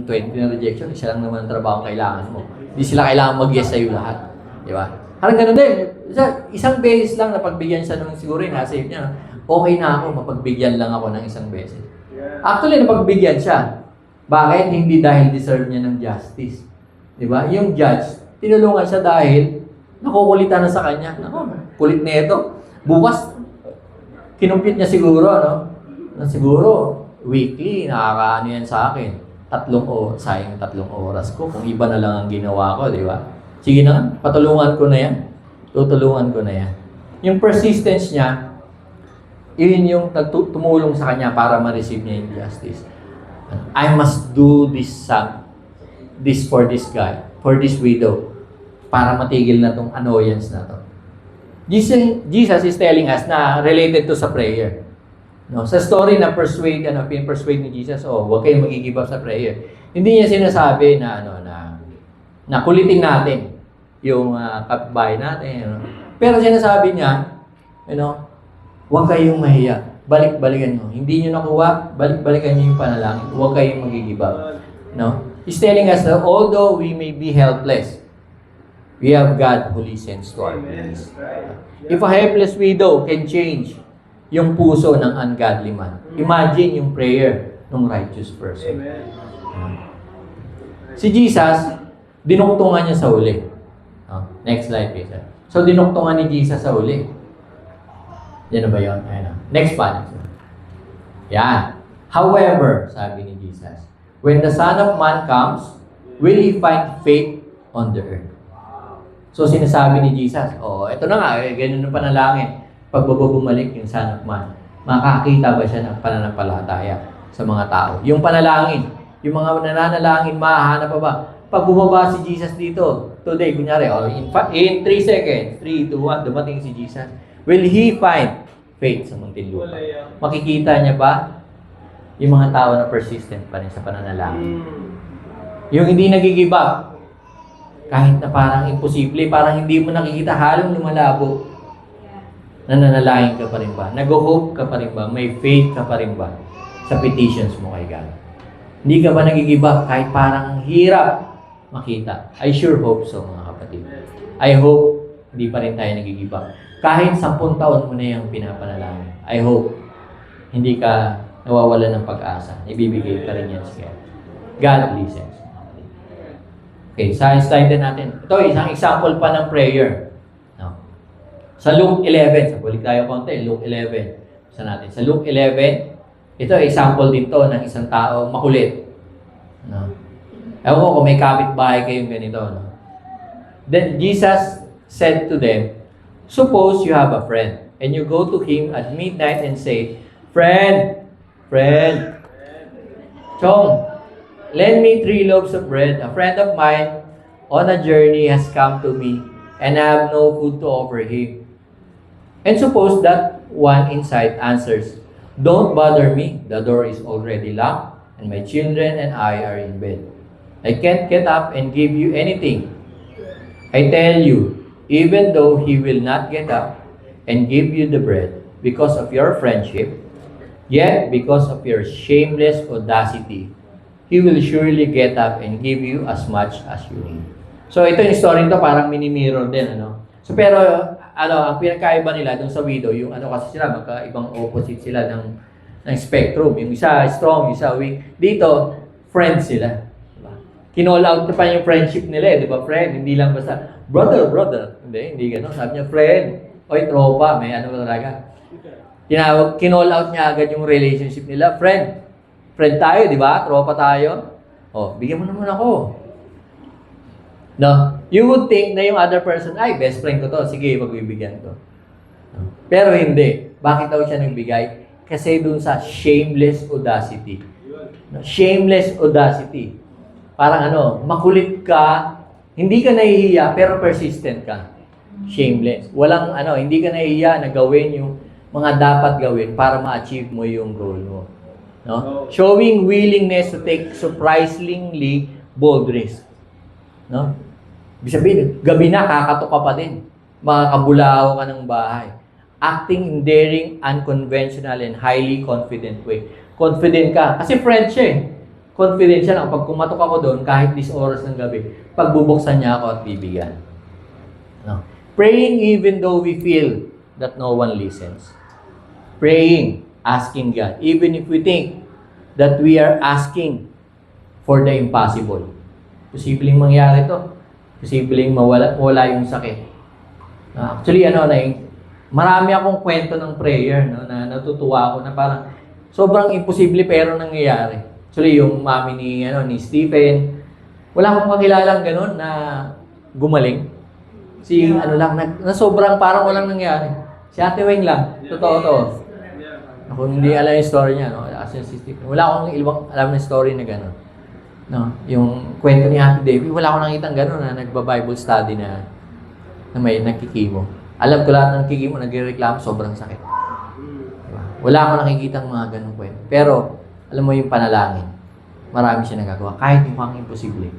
20 na rejection, isa lang naman ang trabaho ang kailangan mo. Hindi sila kailangan mag-yes sa'yo lahat, di ba? Parang ganun din. Isang beses lang napagbigyan siya ng siguro yung nasa niya, okay na ako, mapagbigyan lang ako ng isang beses. Actually, napagbigyan siya. Bakit? Hindi dahil deserve niya ng justice. Di ba? Yung judge, tinulungan siya dahil nakukulitan na sa kanya. Kulit na ito. Bukas, kinumpit niya siguro, siguro, weekly, nakakaano yan sa akin. Sayang 3 oras ko. Kung iba na lang ang ginawa ko, di ba? Sige na, patulungan ko na yan. Tutulungan ko na yan. Yung persistence niya, yun yung tumulong sa kanya para ma-receive niya yung justice. I must do this for this guy, for this widow, para matigil na tong annoyance na to. Jesus is telling us na related to sa prayer. No, sa story na pin-persuade ni Jesus, huwag kayong mag-give up sa prayer. Hindi niya sinasabi na kulitin natin yung kapitbahay natin. Pero sinasabi niya, huwag kayong mahiya. Balik-balikan nyo. Hindi nyo nakuha, balik-balikan nyo yung panalangin. Huwag kayong mag-give up. No? He's telling us that although we may be helpless, we have God who listens to our prayers. If a helpless widow can change yung puso ng ungodly man, imagine yung prayer ng righteous person. Si Jesus, dinuktungan niya sa uli. Next slide, please. So, dinuktungan ni Jesus sa uli. Yan na ba yun? Next one. Yan. However, sabi ni Jesus, when the Son of Man comes, will He find faith on the earth? So, sinasabi ni Jesus, ito na nga, ganyan ang panalangin. Pag bumalik yung Son of Man, makakita ba siya ng pananampalataya sa mga tao. Yung panalangin, yung mga nananalangin, mahahanap pa ba? Pag bumaba si Jesus dito, today, kunyari, in 3 seconds, 3, 2, 1, dumating si Jesus. Will He find faith sa Muntinlupa? Makikita niya ba yung mga tao na persistent pa rin sa pananalangin? Yung hindi nag-give up, kahit na parang imposible, parang hindi mo nakikita, halong lumalabo, nananalangin ka pa rin ba? Nag-hope ka pa rin ba? May faith ka pa rin ba sa petitions mo kay God? Hindi ka ba nag-give up kahit parang hirap makita? I sure hope so, mga kapatid. I hope hindi pa rin tayo nag-give up. Kahit 10 taon mo na yung pinapanalangin, I hope hindi ka nawawala ng pag-asa. Ibibigay ka rin yan sa God. God listens. Okay, science slide din natin. Ito, isang example pa ng prayer. No? Sa Luke 11, sa balik tayo konti, Luke 11. Sa natin. Sa Luke 11, ito, example din to ng isang tao makulit. No? Ewan ko kung may kapitbahay kayong ganito. No? Then Jesus said to them, suppose you have a friend, and you go to him at midnight and say, Friend, Chong, lend me 3 loaves of bread. A friend of mine on a journey has come to me, and I have no food to offer him. And suppose that one inside answers, Don't bother me. The door is already locked, and my children and I are in bed. I can't get up and give you anything. I tell you, even though he will not get up and give you the bread because of your friendship, yet because of your shameless audacity, he will surely get up and give you as much as you need. So ito yung story nito, parang mini-mirror din, ano? So pero, ang pinagkaiba nila dun sa widow, yung kasi sila, magkaibang opposite sila ng spectrum. Yung isa strong, yung isa weak. Dito, friends sila. Diba? Kinall out na pa yung friendship nila, di ba? Friend, hindi lang basta, brother. Hindi gano'n. Sabi niya, friend, oy, tropa, may talaga. Kinall out niya agad yung relationship nila. Friend tayo, di ba? Tropa tayo. Bigyan mo naman ako. No? You would think na yung other person, ay, best friend ko to. Sige, magbibigyan ko. No? Pero hindi. Bakit daw siya nagbigay? Kasi dun sa shameless audacity. No? Shameless audacity. Parang makulit ka, hindi ka nahihiya, pero persistent ka. Shameless. Walang hindi ka nahihiya na gawin yung mga dapat gawin para ma-achieve mo yung goal mo. No? Showing willingness to take surprisingly bold risk. No? Ibig sabihin, gabi na, kakatok ka pa din. Makakabulao ka ng bahay. Acting in daring, unconventional, and highly confident way. Confident ka. Kasi friend siya eh. Confident siya lang. Pag kumatok ako doon, kahit 10 oras ng gabi, pagbubuksan niya ako at bibigyan. No? Praying even though we feel that no one listens. Praying, asking God, even if we think that we are asking for the impossible. Posibleng mangyari to. Posibleng mawala yung sakit. Actually, marami akong kwento ng prayer, no, na natutuwa ako na parang sobrang imposible pero nangyayari. Actually, yung mami ni Stephen, wala akong kakilalang ganun na gumaling. Na sobrang parang walang nangyari. Si Ate Weng lang. Totoo to. Ako hindi alam yung story niya, no? As in, wala akong ibang alam na story na gano'n. No? Yung kwento ni Ate Debbie, wala akong nakitang gano'n na nagba-Bible study na may nagkikimo. Alam ko lahat ng nagkikimo, nagreklamo, sobrang sakit. Diba? Wala akong nakikitang mga gano'ng kwento. Pero, alam mo yung panalangin, marami siya nagagawa. Kahit mukhang imposible,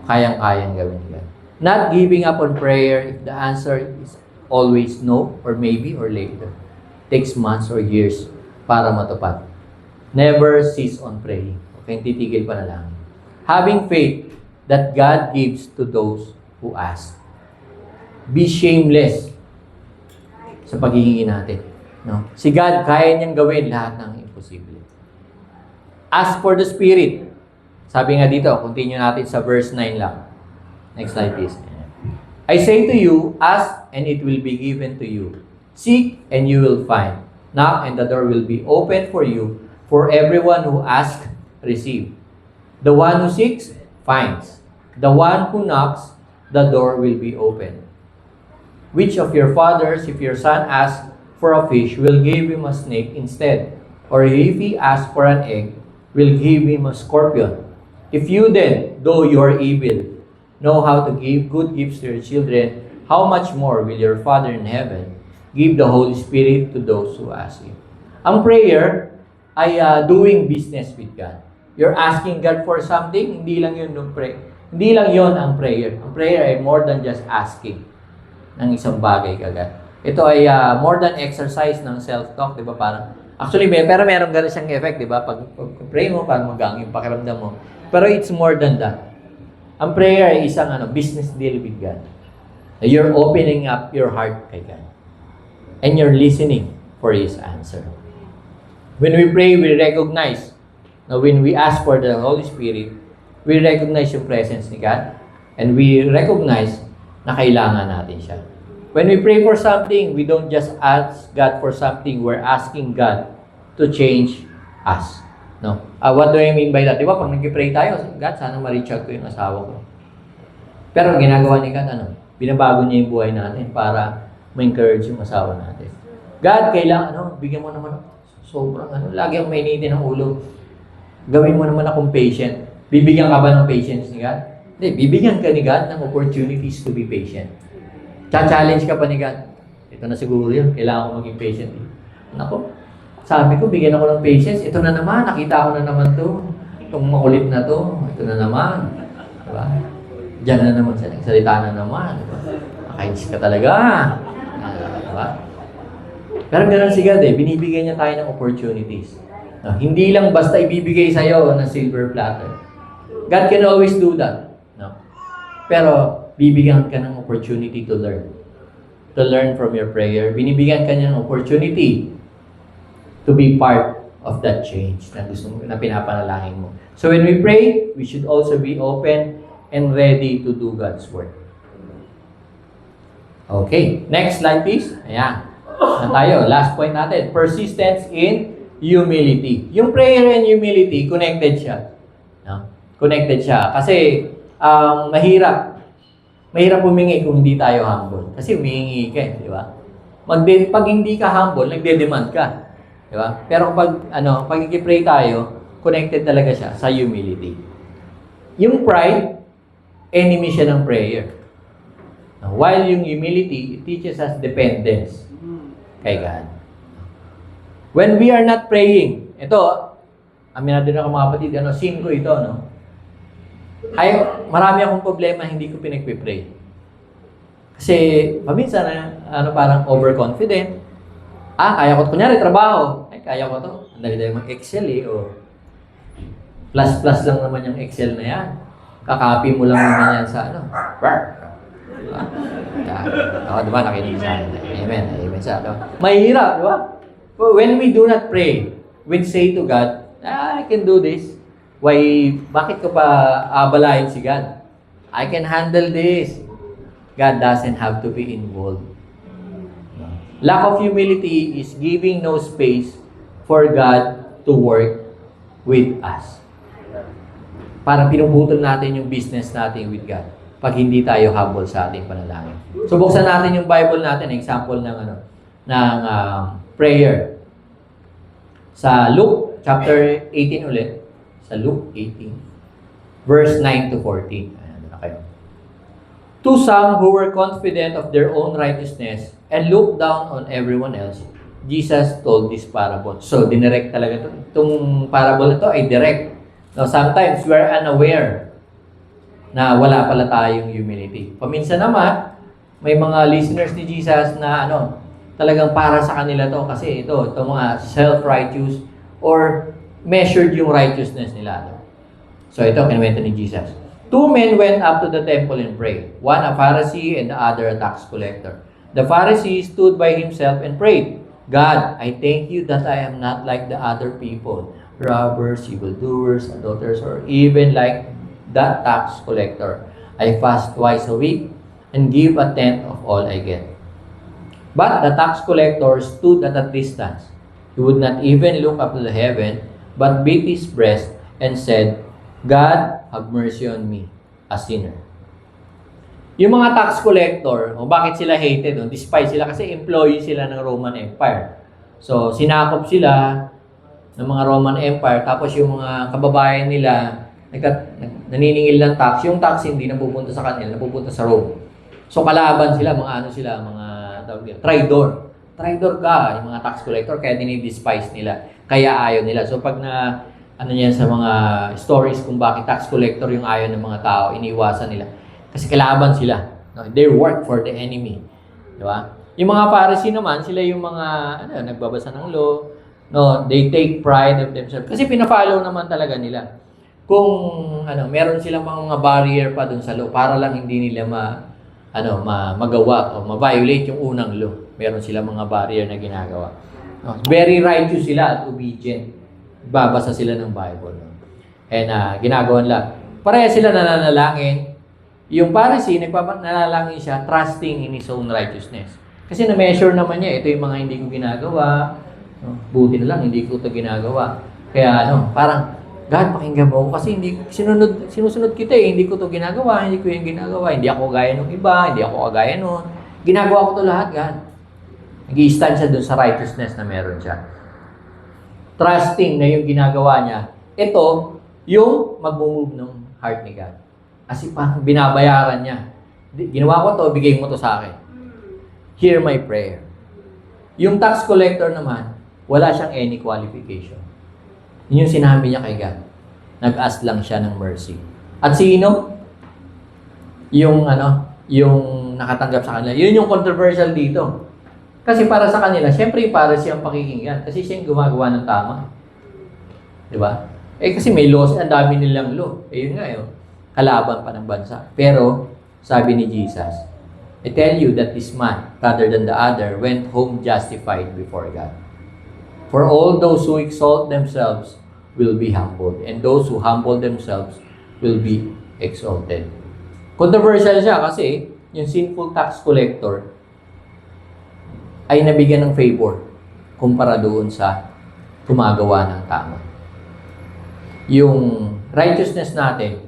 kayang-kayang gawin niya. Not giving up on prayer if the answer is always no, or maybe, or later. Takes months or years para matupad. Never cease on praying. Okay, titigil pa na lang. Having faith that God gives to those who ask. Be shameless sa paghihingi natin. No? Si God, kaya niyang gawin lahat ng imposible. Ask for the Spirit. Sabi nga dito, continue natin sa verse 9 lang. Next slide, please. I say to you, ask and it will be given to you. Seek and you will find. Knock and the door will be opened for you. For everyone who asks, receive. The one who seeks, finds. The one who knocks, the door will be opened. Which of your fathers, if your son asks for a fish, will give him a snake instead? Or if he asks for an egg, will give him a scorpion. If you then, though you are evil, know how to give good gifts to your children, how much more will your Father in heaven give the Holy Spirit to those who ask Him? Ang prayer ay doing business with God. You're asking God for something, hindi lang yun Hindi lang yun ang prayer. Ang prayer ay more than just asking ng isang bagay kagad. Ito ay more than exercise ng self-talk, di ba? Actually, pero meron ganun siyang effect, di ba? Pag pray mo, parang magang yung pakiramdam mo. Pero it's more than that. Ang prayer ay isang business deal with God. You're opening up your heart kay God. And you're listening for His answer. When we pray, we recognize na when we ask for the Holy Spirit, we recognize yung presence ni God. And we recognize na kailangan natin siya. When we pray for something, we don't just ask God for something. We're asking God to change us. No? What do I mean by that? Di ba, pag nag-pray tayo, God, sana ma-reach out ko yung asawa ko. Pero ang ginagawa ni God, binabago niya yung buhay natin para ma-encourage yung asawa natin. God, kailangan, bigyan mo naman sobrang lagi akong mainitin ng ulo. Gawin mo naman akong patient. Bibigyan ka ba ng patience ni God? Hindi, bibigyan ka ni God ng opportunities to be patient. Cha-challenge ka pa ni God. Ito na siguro yun. Kailangan ko maging patient. Nako, sabi ko, bigyan ako ng patience. Ito na naman. Nakita ko na naman to. Itong makulit na to. Ito na naman. Diba? Diyan na naman siya. Nagsalita na naman. Diba? Nakainis ka talaga. Diba? Pero ganoon si God binibigyan niya tayo ng opportunities. Hindi lang basta ibibigay sa'yo ng silver platter. God can always do that. No? Pero, bibigyan ka ng opportunity to learn. To learn from your prayer. Binibigyan ka niya ng opportunity to be part of that change na pinapanalangin mo. So when we pray, we should also be open and ready to do God's work. Okay, next slide please. Ayan. Na tayo, last point natin. Persistence in humility. Yung prayer and humility, connected siya. No? Connected siya. Kasi, mahirap humingi kung hindi tayo humble. Kasi humingi ka di ba? Pag hindi ka humble, nagde-demand ka. Di ba? Pero pag i-pray tayo, connected talaga siya sa humility. Yung pride, enemy siya ng prayer. While yung humility, it teaches us dependence kay God. When we are not praying, ito, aminado na ako mga kapatid, sin ko ito, no? Marami akong problema, hindi ko pinagpipray. Kasi, paminsan parang overconfident. Kaya ko, kunyari, trabaho. Kaya ko to. Ang dali-dali mag-Excel o plus lang naman yung Excel na yan. Kakopy mo lang naman yan sa diba, nakinig sa akin. Amen. Amen sa mahirap, diba? When we do not pray, we say to God, I can do this. Bakit ko pa abalahin si God? I can handle this. God doesn't have to be involved. Lack of humility is giving no space for God to work with us. Parang pinuputol natin yung business natin with God pag hindi tayo humble sa ating panalangin. So buksan natin yung Bible natin, example ng prayer. Sa Luke chapter 18 ulit. Sa Luke 18, verse 9 to 14. Ayan na kayo. To some who were confident of their own righteousness and looked down on everyone else, Jesus told this parable. So, dinirect talaga ito. Itong parable na ito ay direct. Now, sometimes we're unaware na wala pala tayong humility. Paminsan naman, may mga listeners ni Jesus na talagang para sa kanila to kasi itong mga self-righteous or measured yung righteousness nila. So ito, kinuwento ni Jesus. 2 men went up to the temple and prayed. One a Pharisee and the other a tax collector. The Pharisee stood by himself and prayed, God, I thank you that I am not like the other people, robbers, evildoers, adulterers, or even like that tax collector. I fast twice a week and give a tenth of all I get. But the tax collector stood at a distance. He would not even look up to the heaven, but beat his breast and said, God, have mercy on me, a sinner. Yung mga tax collector, bakit sila hated? Despised sila kasi employee sila ng Roman Empire. So, sinakop sila, ng mga Roman Empire, tapos yung mga kababayan nila naniningil ng tax, yung tax hindi napupunta sa kanila, napupunta sa Rome. So kalaban sila, mga ano sila, mga traitor. Traitor ka, yung mga tax collector, kaya dinidespise nila. Kaya ayaw nila. So pag ano yan sa mga stories kung bakit tax collector yung ayaw ng mga tao, iniwasan nila. Kasi kalaban sila. No? They work for the enemy. Di ba? Yung mga Pharisee naman, sila yung mga nagbabasa ng law. No, they take pride of themselves. Kasi pina-follow naman talaga nila. Kung meron silang mga barrier pa dun sa law para lang hindi nila magawa o ma-violate yung unang law. Meron silang mga barrier na ginagawa. No? Very righteous sila at obedient. Babasa sila ng Bible. No? And ginagawa nila. Pareha sila nananalangin. Yung Pharisee, nanalangin siya, trusting in his own righteousness. Kasi na-measure naman niya, ito yung mga hindi ko ginagawa. No? Buti na lang, hindi ko ito ginagawa. Kaya parang, God, pakinggan mo ako kasi sinusunod kita hindi ko ito ginagawa, hindi ko yung ginagawa, hindi ako gaya ng iba, hindi ako kagaya nun. Ginagawa ko ito lahat, God. Nag-i-stand siya dun sa righteousness na meron siya. Trusting na yung ginagawa niya, ito yung mag-move ng heart ni God. Kasi parang binabayaran niya. Ginawa ko to, bigay mo to sa akin. Hear my prayer. Yung tax collector naman, wala siyang any qualification. Yun yung sinabi niya kay God. Nag-ask lang siya ng mercy. At sino? Yung nakatanggap sa kanila. Yun yung controversial dito. Kasi para sa kanila, syempre para siyang pakikinggan. Kasi siya yung gumagawa ng tama. Di ba? Kasi may laws, ang dami nilang law. Yun nga yun. Kalaban pa ng bansa. Pero, sabi ni Jesus, I tell you that this man, rather than the other, went home justified before God. For all those who exalt themselves will be humbled, and those who humble themselves will be exalted. Controversial siya kasi yung sinful tax collector ay nabigyan ng favor kumpara doon sa gumagawa ng tama. Yung righteousness natin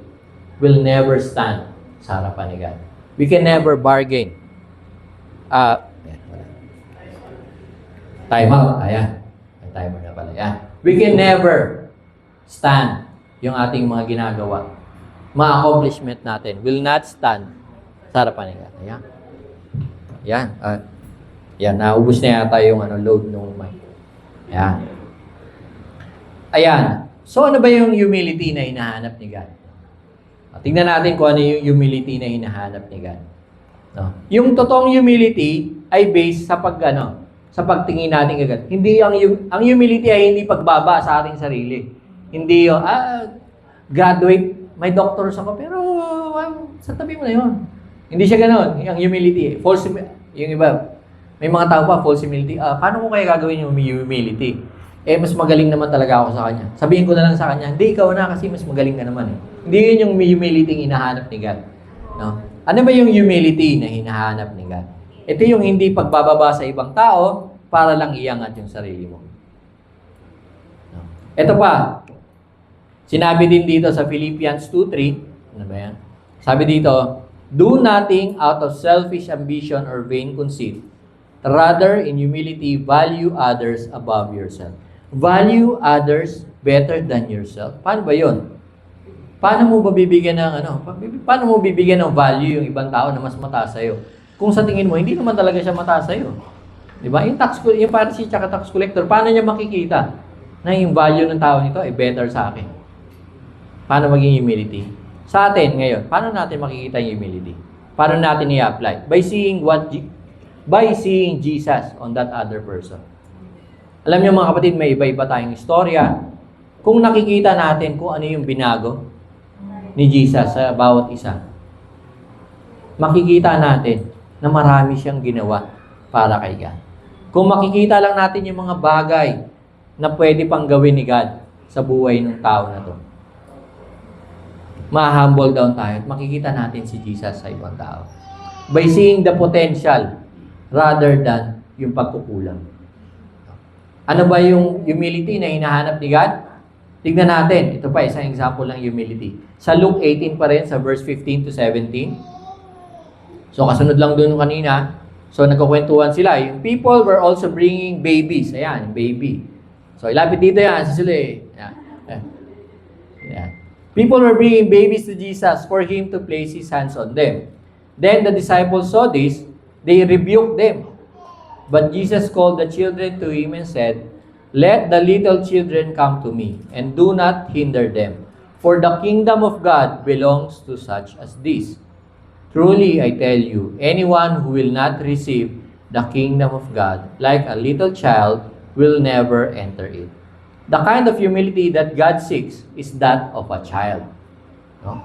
will never stand sa harapan ni God. We can never bargain. Time out. Ayan. May timer na pala. Ayan. We can never stand yung ating mga ginagawa. Mga accomplishment natin will not stand sa harapan ni God. Ayan. Ayan. Ayan. Naubos na yata yung load ng mic. Ayan. Ayan. So, ano ba yung humility na hinahanap ni God? Tingnan natin kung ano yung humility na hinahanap ni God. No? Yung totoong humility ay based sa sa pagtingin natin kay God. Hindi ang humility ay hindi pagbaba sa ating sarili. Hindi yung graduate, may doctors ako pero sa tabi mo na yun. Hindi siya ganoon. Ang humility, false yung iba. May mga tao pa false humility. Paano ko kaya gagawin yung humility? Mas magaling naman talaga ako sa kanya. Sabihin ko na lang sa kanya, hindi, ikaw na kasi mas magaling ka naman. Hindi yun yung humility na hinahanap ni God. No? Ano ba yung humility na hinahanap ni God? Ito yung hindi pagbababa sa ibang tao para lang iangat yung sarili mo. No? Ito pa, sinabi din dito sa Philippians 2:3, ano ba yan? Sabi dito, do nothing out of selfish ambition or vain conceit. Rather, in humility, value others above yourself. Value others better than yourself. Paano ba yun? Paano mo bibigyan ng value yung ibang tao na mas mataas sa'yo? Kung sa tingin mo, hindi naman talaga siya mataas sa'yo. Di ba? Yung Pharisee at tax collector, paano niya makikita na yung value ng tao nito ay better sa akin? Paano maging humility? Sa atin ngayon, paano natin makikita yung humility? Paano natin i-apply? By seeing Jesus on that other person. Alam niyo mga kapatid, may iba-iba tayong istorya. Kung nakikita natin kung ano yung binago ni Jesus sa bawat isa, makikita natin na marami siyang ginawa para kay God. Kung makikita lang natin yung mga bagay na pwede pang gawin ni God sa buhay ng tao na to, ma-humble down tayo at makikita natin si Jesus sa ibang tao. By seeing the potential rather than yung pagkukulang. Ano ba yung humility na hinahanap ni God? Tignan natin. Ito pa, isang example ng humility. Sa Luke 18 pa rin, sa verse 15 to 17. So, kasunod lang doon kanina. So, nagkukwentuhan sila. Yung people were also bringing babies. Ayan, baby. So, ilapit dito yan, sisuli. Yan. Yan. People were bringing babies to Jesus for Him to place His hands on them. Then the disciples saw this, they rebuked them. But Jesus called the children to Him and said, "Let the little children come to me, and do not hinder them, for the kingdom of God belongs to such as this. Truly, I tell you, anyone who will not receive the kingdom of God like a little child will never enter it." The kind of humility that God seeks is that of a child. No?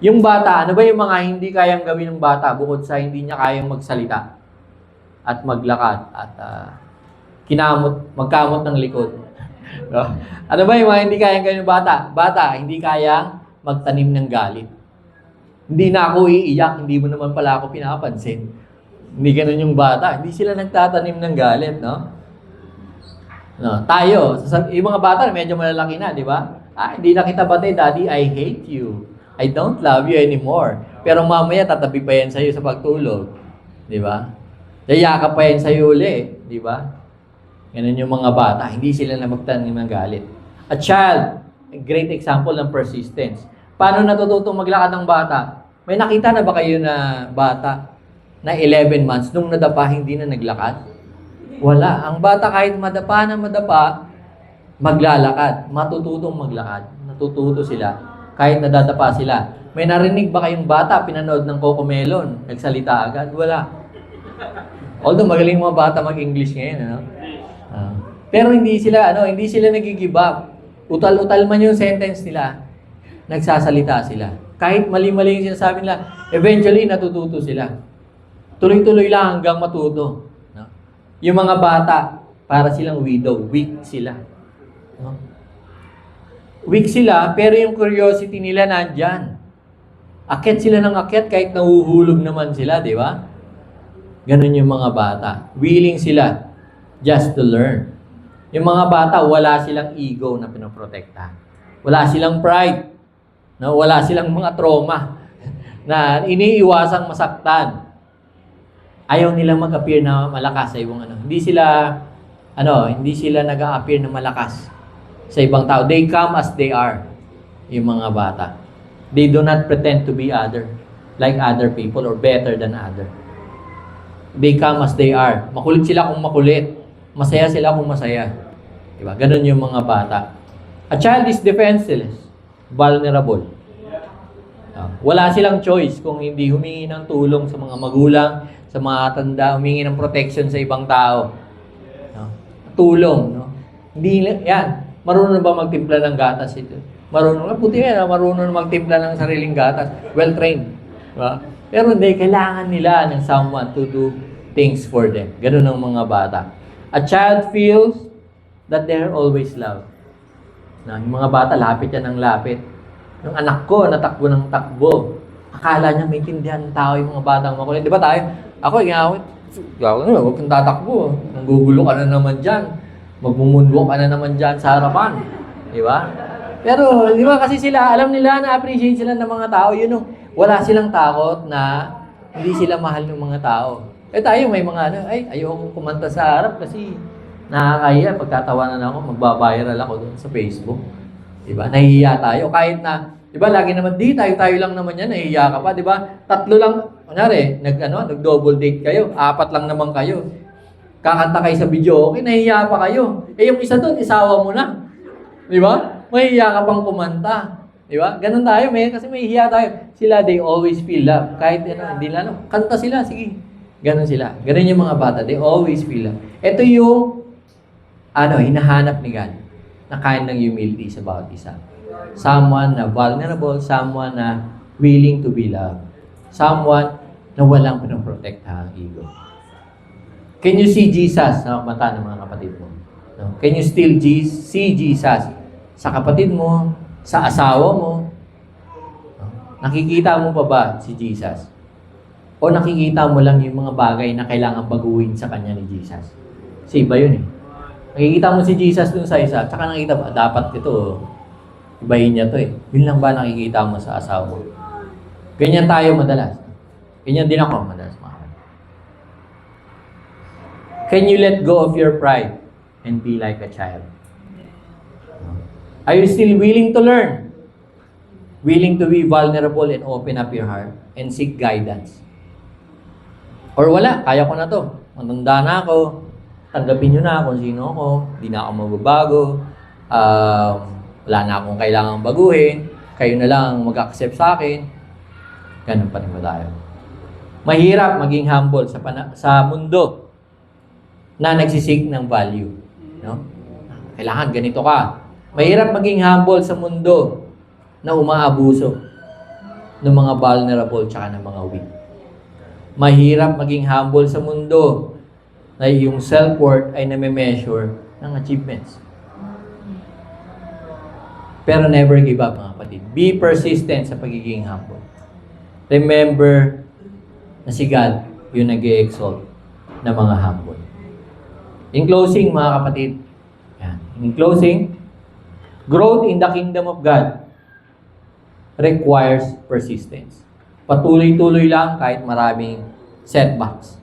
Yung bata, ano ba yung mga hindi kayang gawin ng bata bukod sa hindi niya kayang magsalita at maglakad at magkamot ng likod? No? Ano ba yung mga hindi kayang gawin ng bata? Bata, hindi kayang magtanim ng galit. Hindi na ako iiyak, hindi mo naman pala ako pinapansin. Hindi ganun yung bata. Hindi sila nagtatanim ng galit, no? No, tayo, yung mga bata medyo malalaki na, di ba? Hindi na kita bate, Daddy, I hate you. I don't love you anymore. Pero mamaya tatabi pa yan sa'yo sa pagtulog. Di ba? Yayakap pa yan sa'yo uli. Di ba? Ganun yung mga bata. Hindi sila na magtanim ng galit. A child, a great example ng persistence. Paano natututong maglakad ng bata? May nakita na ba kayo na bata na 11 months, nung nadapa, hindi na naglakad? Wala. Ang bata kahit madapa na madapa, maglalakad. Matututong maglakad. Natututo sila. Kahit nadadapa sila. May narinig ba kayong bata, pinanood ng Cocomelon, nagsalita agad? Wala. Although magaling mga bata mag-English ngayon, ano? Pero hindi sila nag-give up. Utal-utal man yung sentence nila, nagsasalita sila. Kahit mali-mali yung sinasabi nila, eventually natututo sila. Tuloy-tuloy lang hanggang matuto. No? Yung mga bata, para silang widow, weak sila. No? Weak sila, pero yung curiosity nila nandyan. Akyat sila ng akyat kahit nahuhulog naman sila, di ba? Ganun yung mga bata. Willing sila just to learn. Yung mga bata, wala silang ego na pinoprotektahan. Wala silang pride. No? Wala silang mga trauma na iniiwasang masaktan. Ayaw nilang mag-appear na malakas sa ibang ano. Hindi sila nag-a-appear na malakas sa ibang tao. They come as they are. Yung mga bata. They do not pretend to be like other people or better than other. They come as they are. Makulit sila kung makulit. Masaya sila kung masaya. Diba? Ganun yung mga bata. A child is defenseless. Vulnerable. Wala silang choice kung hindi humingi ng tulong sa mga magulang, sa mga tanda, humingi ng protection sa ibang tao. Tulong. No? Hindi yan. Marunong na ba magtimpla ng gatas ito? Marunong na magtimpla ng sariling gatas. Well-trained. Diba? Pero hindi, kailangan nila ng someone to do things for them. Ganun ang mga bata. A child feels that they're always loved. Yung mga bata, lapit yan ng lapit. Yung anak ko, natakbo ng takbo. Akala niya may tindihan ng tao yung mga batang makulit. Di ba tayo? Ako, huwag kang tatakbo. Nanggugulo ka na naman dyan. Magmumunwalk ka na naman dyan sa harapan. Di ba? Pero, di ba kasi sila, alam nila na appreciate sila ng mga tao. Yun, wala silang takot na hindi sila mahal ng mga tao. Tayo may mga ayoko kumanta sa harap kasi nakakahiya. Pagtatawanan ako, magbabiral ako doon sa Facebook. Diba? Nahihiya tayo. Kahit na, diba, lagi naman, tayo lang naman yan, nahihiya ka pa, diba? 3 lang, kunyari, nag-double date kayo, 4 lang naman kayo. Kakanta kayo sa video, okay, nahihiya pa kayo. Yung isa doon, isawa mo na. Diba? Mahihiya ka pang kumanta. Diba? Ganun tayo, kasi mahihiya tayo. Sila, they always feel love. Kahit, hindi lang, kanta sila, sige. Ganun sila. Ganun yung mga bata, they always feel love. Ito yung, hinahanap ni God na kind ng humility sa bawat isa. Someone na vulnerable, someone na willing to be loved. Someone na walang pinoprotektahang ego. Can you see Jesus sa mata ng mga kapatid mo? No? Can you still see Jesus sa kapatid mo, sa asawa mo? No? Nakikita mo pa ba si Jesus? O nakikita mo lang yung mga bagay na kailangan baguhin sa kanya ni Jesus? Kasi iba yun eh. Nakikita mo si Jesus dun sa isa, tsaka nakikita ba, dapat ito, ibahin niya to eh. Yun lang ba nakikita mo sa asawa mo? Ganyan tayo madalas. Ganyan din ako madalas. Can you let go of your pride and be like a child? Are you still willing to learn? Willing to be vulnerable and open up your heart and seek guidance? Or wala, kaya ko na to. Matanda na ako. Tanggapin nyo na kung sino ako. Di na ako mababago. Wala na akong kailangang baguhin. Kayo na lang mag-accept sa akin. Ganun pa rin ba tayo? Mahirap maging humble sa mundo na nagsisik ng value. No? Kailangan ganito ka. Mahirap maging humble sa mundo na umaabuso ng mga vulnerable tsaka ng mga weak. Mahirap maging humble sa mundo na yung self-worth ay name-measure ng achievements. Pero never give up, mga kapatid. Be persistent sa pagiging humble. Remember na si God yung nag-e-exalt ng mga humble. In closing, mga kapatid, in closing, growth in the kingdom of God requires persistence. Patuloy-tuloy lang kahit maraming setbacks.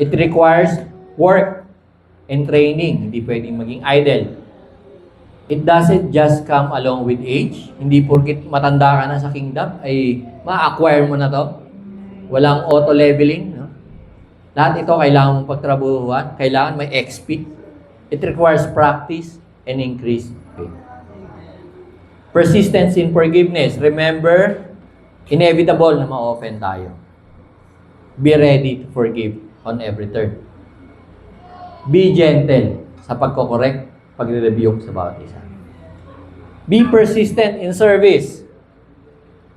It requires work and training. Hindi pwedeng maging idle. It doesn't just come along with age. Hindi porket matanda ka na sa kingdom, ay ma-acquire mo na to. Walang auto-leveling. No? Lahat ito kailangan mong pagtrabuhuan. Kailangan may XP. It requires practice and increased faith. Persistence in forgiveness. Remember, inevitable na ma-offend tayo. Be ready to forgive on every turn. Be gentle sa pagkokorek, pagre-rebuke sa bawat isa. Be persistent in service.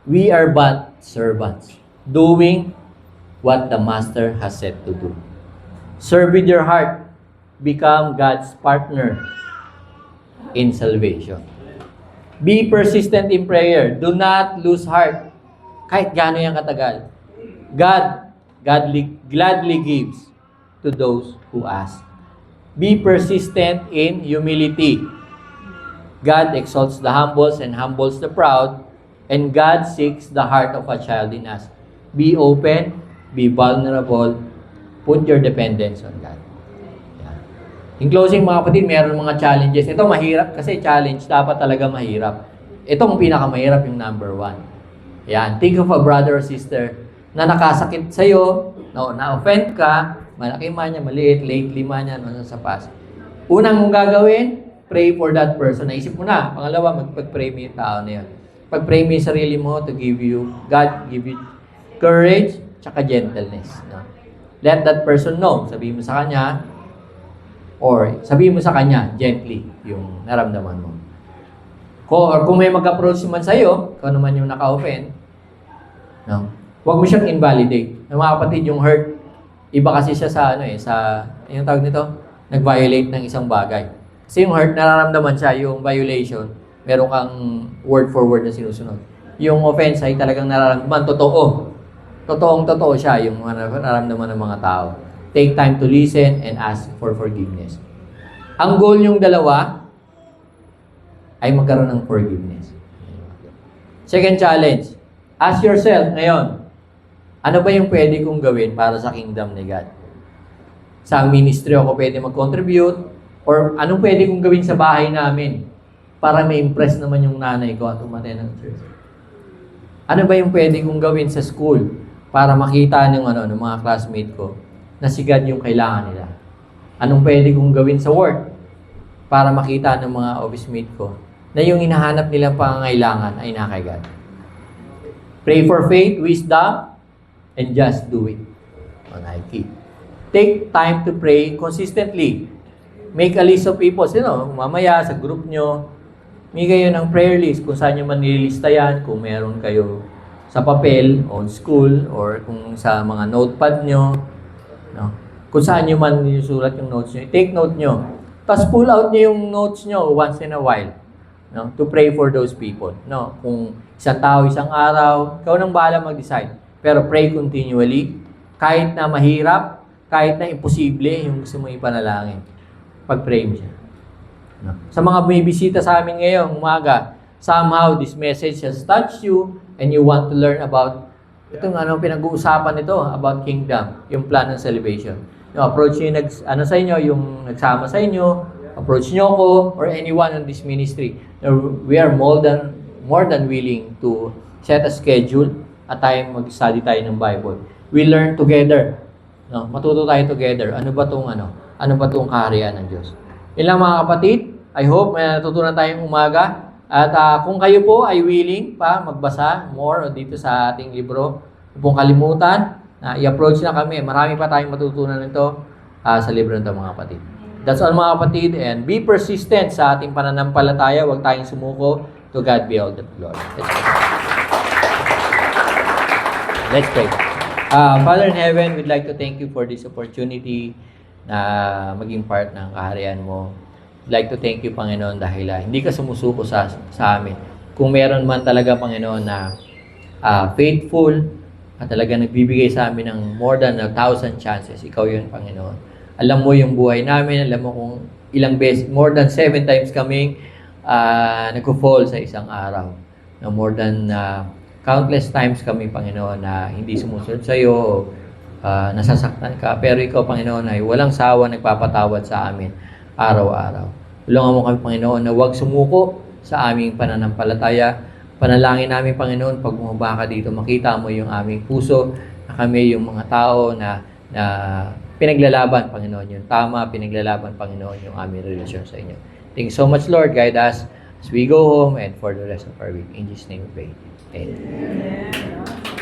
We are but servants, doing what the Master has said to do. Serve with your heart. Become God's partner in salvation. Be persistent in prayer. Do not lose heart. Kahit gaano yung katagal. God gladly gives to those who ask. Be persistent in humility. God exalts the humbles and humbles the proud, and God seeks the heart of a child in us. Be open, be vulnerable, put your dependence on God. In closing, mga kapatid, mayroon mga challenges. Ito mahirap kasi challenge, dapat talaga mahirap. Itong pinakamahirap yung number 1. Yan, think of a brother or sister na nakasakit sa'yo, na-offend ka, malaki man niya, maliit, lately man niya, sa past. Unang mong gagawin, pray for that person. Naisip mo na. Pangalawa, magpag-pray mo yung tao na yun. Pag-pray mo yung sarili mo to give you, God give you courage, tsaka gentleness. No? Let that person know. Sabihin mo sa kanya, or sabihin mo sa kanya, gently, yung naramdaman mo. Or kung may mag-approach man sa'yo, kung ano man yung naka-offend, no? Huwag mo siyang invalidate. Mga kapatid, yung hurt, iba kasi siya sa, yung tawag nito, nag-violate ng isang bagay. Kasi yung hurt, nararamdaman siya, yung violation, meron kang word for word na sinusunod. Yung offense ay talagang nararamdaman, totoo. Totoong-totoo siya, yung nararamdaman ng mga tao. Take time to listen and ask for forgiveness. Ang goal yung dalawa ay magkaroon ng forgiveness. Second challenge, ask yourself ngayon, ano ba yung pwede kong gawin para sa kingdom ni God? Sa ministry ako pwede mag-contribute, or anong pwede kong gawin sa bahay namin para ma-impress naman yung nanay ko at umattend ng church? Ano ba yung pwede kong gawin sa school para makita ng mga classmate ko na si God yung kailangan nila? Anong pwede kong gawin sa work para makita ng mga office mate ko na yung hinahanap nilang pangangailangan ay na kay God? Pray for faith, wisdom, and just do it. On key. Take time to pray consistently. Make a list of people. Mamaya sa group nyo, may kayo ng prayer list kung saan nyo man nililista yan, kung meron kayo sa papel, on school, or kung sa mga notepad nyo, no? Kung saan nyo man sulat yung notes nyo, take note nyo. Tapos pull out nyo yung notes nyo once in a while, no? To pray for those people. No? Kung isang tao, isang araw, ikaw nang bahala mag-decide. Pero pray continually. Kahit na mahirap, kahit na imposible yung gusto mong ipanalangin, pag-pray mo siya. No? Sa mga bumibisita sa amin ngayong umaga, somehow this message has touched you and you want to learn about itong pinag-uusapan nito about kingdom, yung plan ng salvation. Yung approach yung sa inyo, yung nagsama sa inyo, o approach nyo ako or anyone in this ministry. We are more than willing to set a schedule at time mag-study tayo ng Bible. We learn together. No? Matuto tayo together. Ano ba tong kaharian ng Diyos? Yun lang mga kapatid. I hope may natutunan tayong umaga. At kung kayo po ay willing pa magbasa more dito sa ating libro, huwag pong kalimutan na i-approach na kami. Marami pa tayong matutunan nito sa libro nito mga kapatid. That's all mga kapatid, and be persistent sa ating pananampalataya. Huwag tayong sumuko. To God be all the glory. Let's pray. Father in heaven, we'd like to thank you for this opportunity na maging part ng kaharian mo. We'd like to thank you, Panginoon, dahil hindi ka sumusuko sa amin. Kung meron man talaga, Panginoon, na faithful at talaga nagbibigay sa amin ng more than 1,000 chances, ikaw yun, Panginoon. Alam mo yung buhay namin, alam mo kung ilang beses, more than 7 times kaming nag-fall sa isang araw. No, more than countless times kami, Panginoon, na hindi sumusunod sa iyo, nasasaktan ka. Pero ikaw, Panginoon, ay walang sawa nagpapatawad sa amin araw-araw. Tulungan mo kami, Panginoon, na huwag sumuko sa aming pananampalataya. Panalangin namin, Panginoon, pag bumaba ka dito, makita mo yung aming puso, na kami yung mga tao na pinaglalaban, Panginoon, yung tama, pinaglalaban, Panginoon, yung aming relasyon sa inyo. Thank you so much, Lord. Guide us as we go home and for the rest of our week. In Jesus' name we pray. Amen.